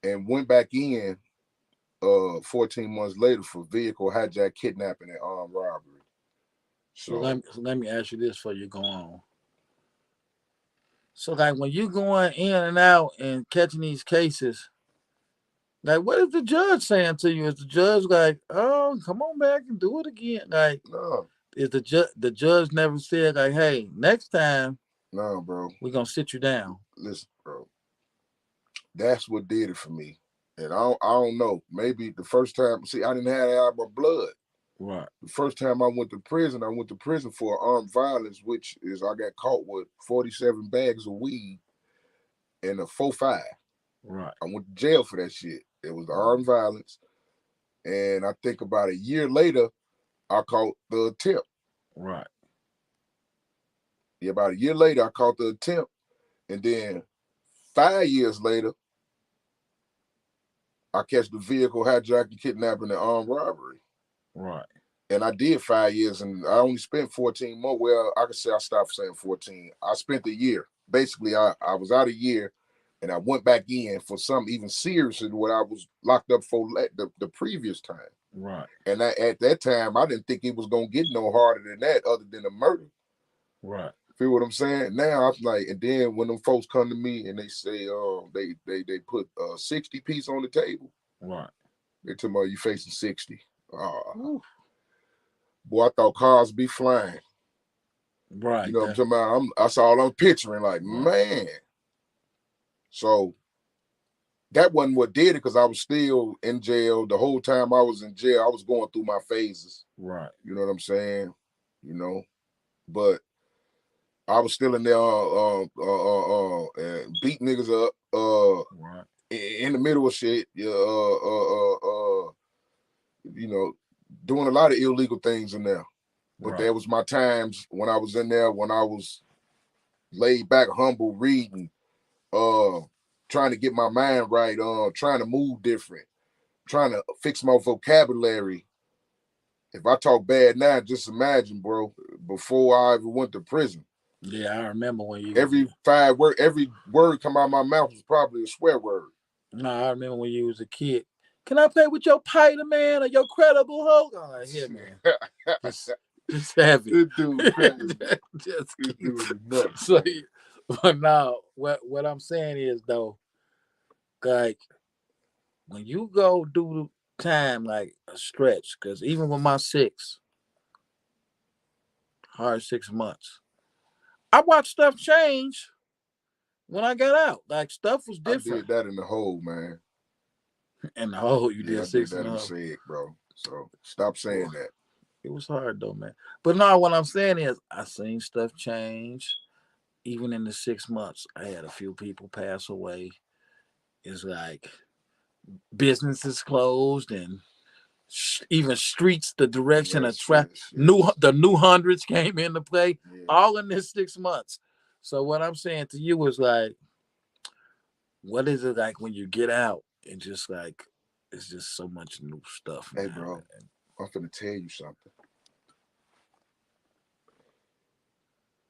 And went back in 14 months later for vehicle hijack, kidnapping, and armed robbery. So let me ask you this before you go on. So like when you going in and out and catching these cases, like what is the judge saying to you? Is the judge like, oh, come on back and do it again? Like, no. Is the judge never said like, hey, next time, no, bro, we're gonna sit you down? Listen, bro, that's what did it for me. And I don't know. Maybe the first time, see, I didn't have it out of my blood. Right. The first time I went to prison for armed violence, which is I got caught with 47 bags of weed and a 4.5. Right. I went to jail for that shit. It was armed violence. And I think about a year later, I caught the attempt. Right. Yeah, about a year later, I caught the attempt. And then 5 years later, I catch the vehicle hijacking, kidnapping, and armed robbery. Right. And I did 5 years, and I only spent 14 more. Well, I could say I stopped saying 14. I spent a year. Basically, I was out a year, and I went back in for something even serious than what I was locked up for the previous time. Right. And at that time, I didn't think it was going to get no harder than that other than a murder. Right. Feel what I'm saying? Now I'm like, and then when them folks come to me and they say, they put 60 piece on the table. Right. They tell me, you facing 60. Boy, I thought cars be flying. Right. You know what I'm talking about? That's all I'm picturing, like, man. So that wasn't what did it, because I was still in jail. The whole time I was in jail, I was going through my phases. Right. You know what I'm saying? You know, but I was still in there and beat niggas up right. in the middle of shit. You know, doing a lot of illegal things in there. But there was my times when I was in there, when I was laid back, humble, reading, trying to get my mind right, trying to move different, trying to fix my vocabulary. If I talk bad now, just imagine, bro, before I ever went to prison. Yeah, I remember when you every word come out of my mouth was probably a swear word. No, I remember when you was a kid. Can I play with your Pyder, man, or your Credible Hulk? Oh, like, here, man. Just have it. This dude crazy. Just this keep dude is nuts. So, but now, what I'm saying is, though, like, when you go do time, like, a stretch, because even with my 6, hard 6 months. I watched stuff change when I got out. Like stuff was different. I did that in the hole, man. In the hole, you Yeah, did I 6 did that in months. SEG, bro. So stop saying that. It was hard though, man. But no, what I'm saying is I seen stuff change. Even in the 6 months, I had a few people pass away. It's like businesses closed and even streets, the direction of traffic, the new hundreds came into play, all in this 6 months. So what I'm saying to you is like, what is it like when you get out and just like it's just so much new stuff, man. Hey, bro, I'm finna tell you something.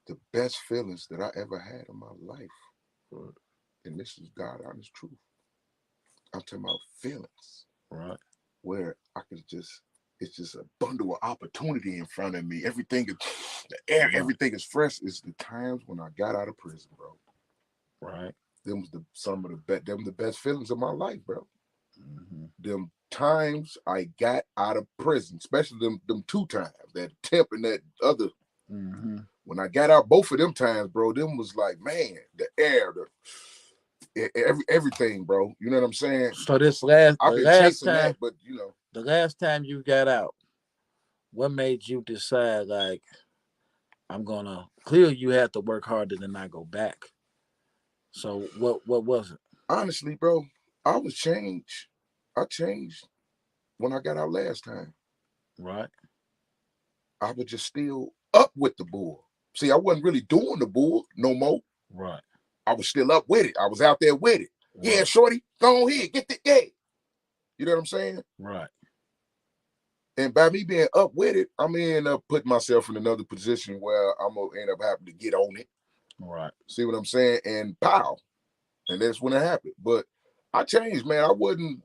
The best feelings that I ever had in my life, and this is God honest truth. I'm talking about feelings, right? Where I could just, it's just a bundle of opportunity in front of me. Everything is, the air, everything is fresh. It's the times when I got out of prison, bro. Right. Them was the best feelings of my life, bro. Mm-hmm. Them times I got out of prison, especially them 2 times, that temp and that other. Mm-hmm. When I got out both of them times, bro, them was like, man, the air, everything, bro. You know what I'm saying? So this I've been chasing that, but you know, the last time you got out, what made you decide like I'm gonna? Clearly, you had to work harder than I go back. So what was it? Honestly, bro, I was changed. I changed when I got out last time. Right. I was just still up with the bull. See, I wasn't really doing the bull no more. Right. I was still up with it. I was out there with it. Right. Yeah, shorty, go on here, get the gay. You know what I'm saying? Right. And by me being up with it, I'm gonna end up putting myself in another position where I'm gonna end up having to get on it. Right. See what I'm saying? And pow. And that's when it happened. But I changed, man. I wouldn't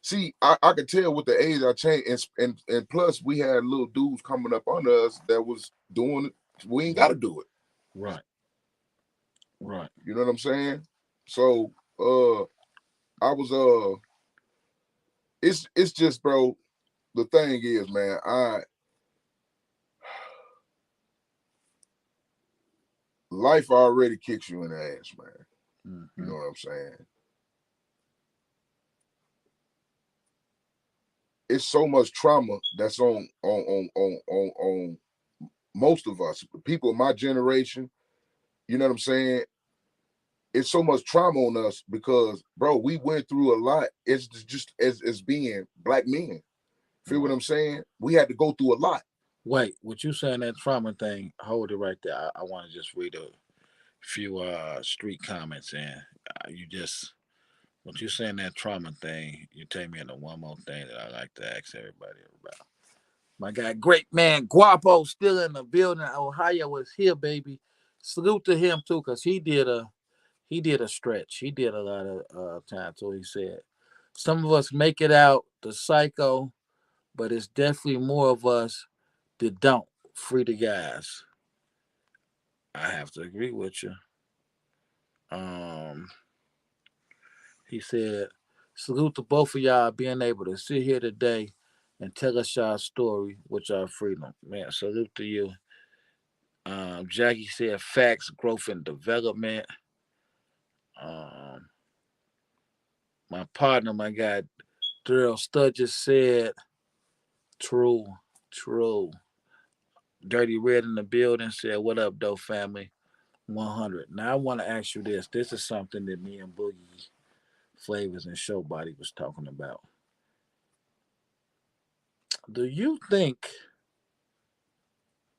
see. I could tell with the age I changed, and plus we had little dudes coming up under us that was doing it. We ain't got to do it. Right. Right. You know what I'm saying? So I was it's just, bro. The thing is, man, life already kicks you in the ass, man. Mm-hmm. You know what I'm saying? It's so much trauma that's on most of us, people of my generation. You know what I'm saying? It's so much trauma on us because, bro, we went through a lot. It's just as being black men. Feel what I'm saying? We had to go through a lot. Wait, what you saying that trauma thing? Hold it right there. I want to just read a few street comments in. What you saying that trauma thing? You take me into one more thing that I like to ask everybody about. My guy, great man Guapo, still in the building. Ohio is here, baby. Salute to him too, cause he did a stretch. He did a lot of time. So he said, some of us make it out the psycho, but it's definitely more of us that don't. Free the guys. I have to agree with you. Um, he said, salute to both of y'all being able to sit here today and tell us y'all story with y'all freedom. Man, salute to you. Jackie said facts, growth, and development. Um, my partner, my guy, Daryl Sturgis said, true, true. Dirty Red in the building said, what up, though, family? 100. Now, I want to ask you this. This is something that me and Boogie Flavors and Showbody was talking about. Do you think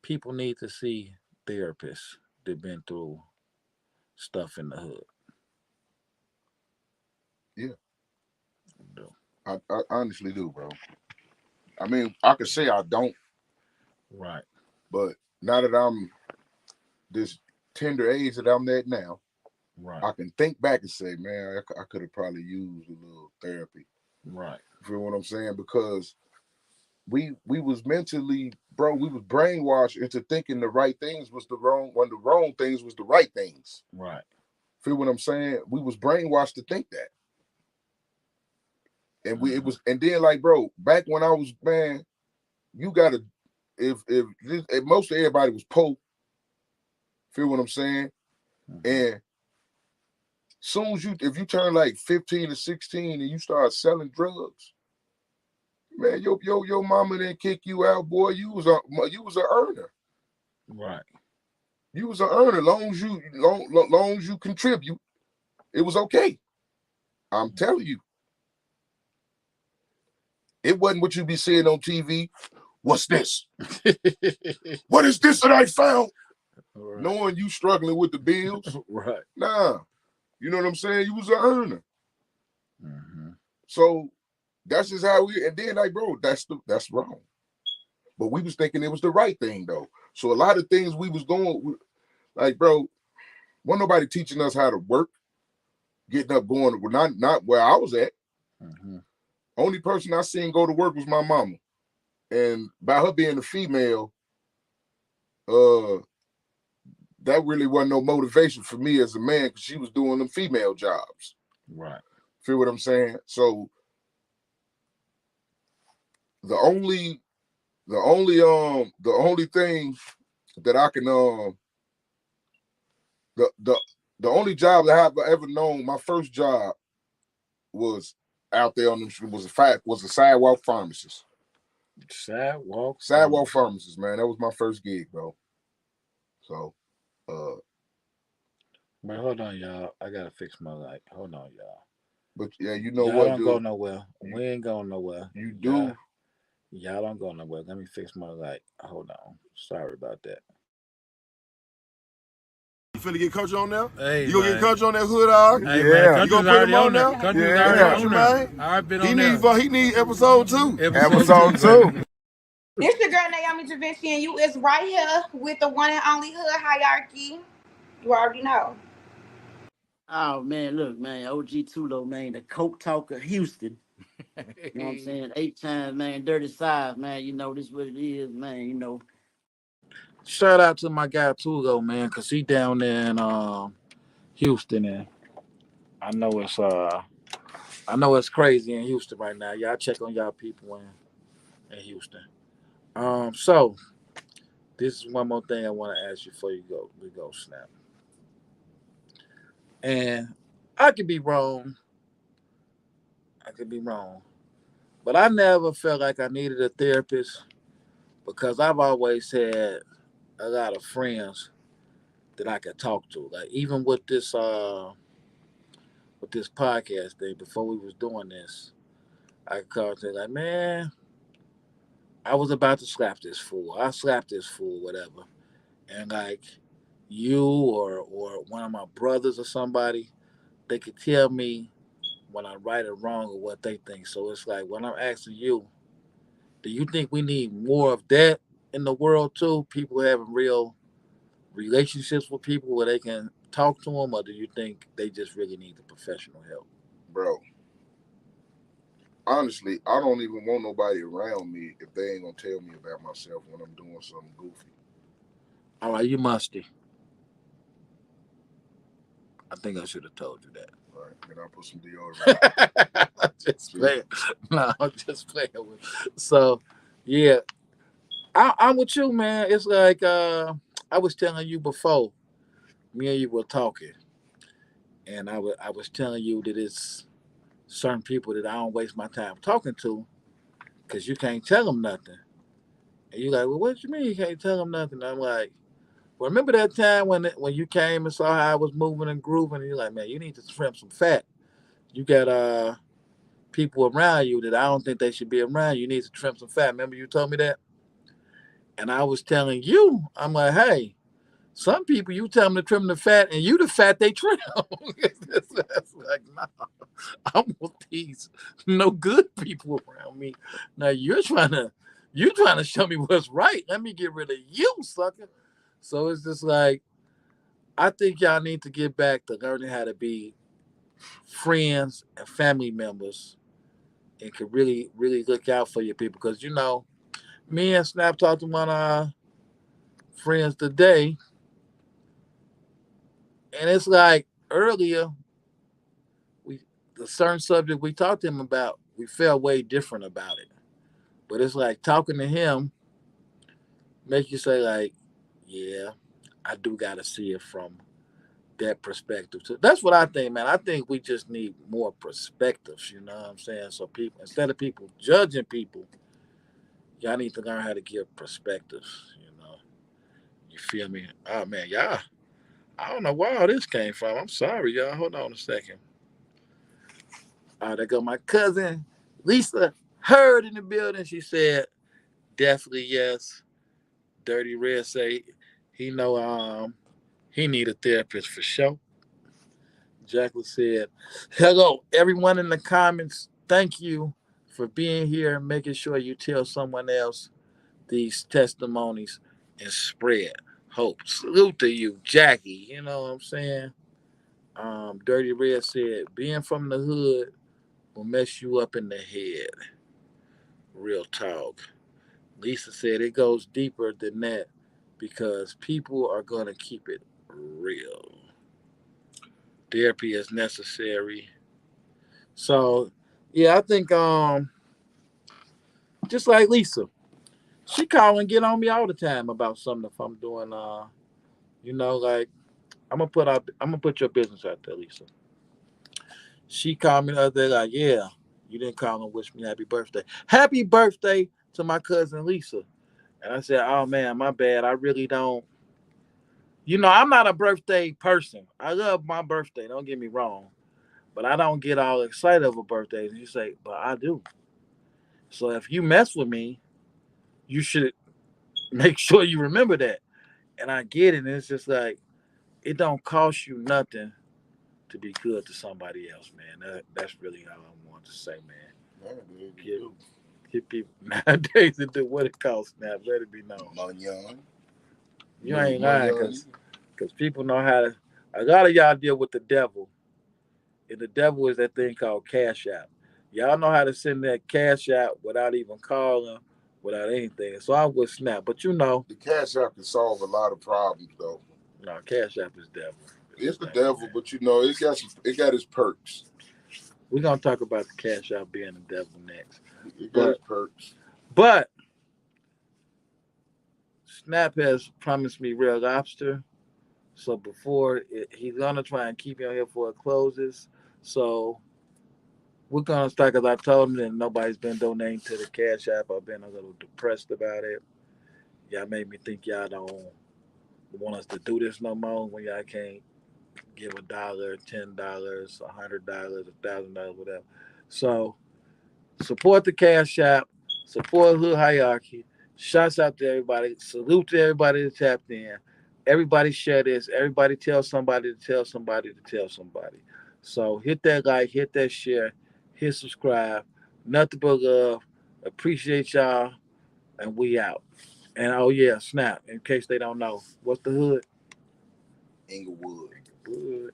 people need to see therapists that been through stuff in the hood? Yeah. I honestly do, bro. I mean, I could say I don't. Right. But now that I'm this tender age that I'm at now, right, I can think back and say, man, I could have probably used a little therapy. Right. You feel what I'm saying? Because we was mentally, bro, we was brainwashed into thinking the right things was the wrong, when the wrong things was the right things. Right. Feel what I'm saying? We was brainwashed to think that. And it was, and then like, bro, back when I was, man, you gotta if most of everybody was poor, feel what I'm saying? And soon as if you turn like 15 or 16 and you start selling drugs, man, your mama didn't kick you out, boy. You was an earner. Right. You was an earner. Long as you contribute, it was okay. I'm telling you. It wasn't what you be seeing on TV. What's this? What is this that I found? Right. Knowing you struggling with the bills. Right. Nah. You know what I'm saying? You was an earner. Mm-hmm. So that's just how we, and then like, bro, that's wrong. But we was thinking it was the right thing though. So a lot of things we was going, like, bro, wasn't nobody teaching us how to work, getting up, going, not where I was at. Mm-hmm. Only person I seen go to work was my mama. And by her being a female, that really wasn't no motivation for me as a man because she was doing them female jobs. Right. Feel what I'm saying? So the only thing that I can the only job that I've ever known, my first job was out there on the was a sidewalk pharmacist. Sidewalk pharmacist, man. That was my first gig, bro. So but hold on, y'all. I gotta fix my light. Hold on, y'all. But yeah, you know y'all what, don't dude? Go nowhere. We ain't going nowhere. You do. Y'all don't go nowhere. Let me fix my light. Hold on. Sorry about that. You finna get Coach on there? Hey, you gonna get Coach on that hood hour? Hey, man, you gonna put him on there? Country's already on there. Already been on there. He need episode 2. Episode 2. This your girl Naomi Javinci, and you is right here with the one and only Hood Hierarchy. You already know. Oh man, look, man, OG Tulo, man, the coke talker, Houston. You know what I'm saying? 8 times, man, dirty side, man. You know this what it is, man. You know. Shout out to my guy Tulo, man, cause he down there in Houston, and I know it's crazy in Houston right now. Y'all check on y'all people in Houston. So this is one more thing I want to ask you before we go, Snap. And I could be wrong. But I never felt like I needed a therapist because I've always had a lot of friends that I could talk to. Like even with this podcast thing, before we was doing this, I could call and say like, man, I was about to slap this fool. I slapped this fool, whatever. And like you or one of my brothers or somebody, they could tell me when I'm right or wrong or what they think. So it's like when I'm asking you, do you think we need more of that in the world too? People having real relationships with people where they can talk to them, or do you think they just really need the professional help? Bro, honestly, I don't even want nobody around me if they ain't gonna tell me about myself when I'm doing something goofy. All right, you musty. I think I should have told you that. All right, then I'll put some deodorant. I'm just playing. No, I'm just playing with. So, yeah, I'm with you, man. It's like I was telling you before, me and you were talking, and I was telling you that it's certain people that I don't waste my time talking to because you can't tell them nothing. And you like, well, what you mean you can't tell them nothing? I'm like, well, remember that time when you came and saw how I was moving and grooving, and you're like, man, you need to trim some fat. You got people around you that I don't think they should be around. You need to trim some fat. Remember you told me that? And I was telling you, I'm like, hey, some people you tell them to trim the fat, and you the fat they trim. That's like, nah, I'm with these no good people around me. Now you're trying to show me what's right. Let me get rid of you, sucker. So it's just like I think y'all need to get back to learning how to be friends and family members and can really, really look out for your people. Because me and Snap talked to one of our friends today, and it's like earlier we the certain subject we talked to him about, we felt way different about it. But it's like talking to him, make you say like, yeah, I do got to see it from that perspective. So that's what I think, man. I think we just need more perspectives. You know what I'm saying? So people, instead of people judging people, y'all need to learn how to give perspectives. You know, you feel me? Oh man, y'all. I don't know where all this came from. I'm sorry, y'all. Hold on a second. There go my cousin Lisa Heard in the building. She said, definitely yes. Dirty Red say he know he need a therapist for sure. Jacqueline said, hello, everyone in the comments. Thank you for being here and making sure you tell someone else these testimonies and spread hope. Salute to you, Jackie. You know what I'm saying? Dirty Red said, being from the hood will mess you up in the head. Real talk. Lisa said it goes deeper than that because people are going to keep it real. Therapy is necessary. So, yeah, I think just like Lisa, she call and get on me all the time about something if I'm doing like I'm gonna put your business out there, Lisa. She called me the other day like, yeah, you didn't call and wish me happy birthday. Happy birthday to my cousin Lisa. And I said, oh man, my bad. I really don't. I'm not a birthday person. I love my birthday. Don't get me wrong. But I don't get all excited over birthdays. And you say, but I do. So if you mess with me, you should make sure you remember that. And I get it. And it's just like, it don't cost you nothing to be good to somebody else, man. That's really all I want to say, man. Get people nowadays to do what it costs now. Let it be known. You ain't lying because people know how to. A lot of y'all deal with the devil, and the devil is that thing called cash out. Y'all know how to send that cash out without even calling, without anything. So I would snap, but the cash app can solve a lot of problems, though. No, cash app is devil. It's the devil, but it got its perks. We're gonna talk about the cash app being the devil next. It got its perks. But Snap has promised me Real Lobster. So he's gonna try and keep me on here before it closes. So we're gonna start because I told him that nobody's been donating to the Cash App. I've been a little depressed about it. Y'all made me think y'all don't want us to do this no more when y'all can't give $1, $10, $100, $1,000, whatever. So support the Cash App, support Hood Hierarchy. Shouts out to everybody. Salute to everybody that tapped in. Everybody share this. Everybody tell somebody to tell somebody to tell somebody. So hit that like, hit that share, hit subscribe. Nothing but love. Appreciate y'all. And we out. And oh yeah, Snap. In case they don't know, what's the hood? Inglewood. Inglewood.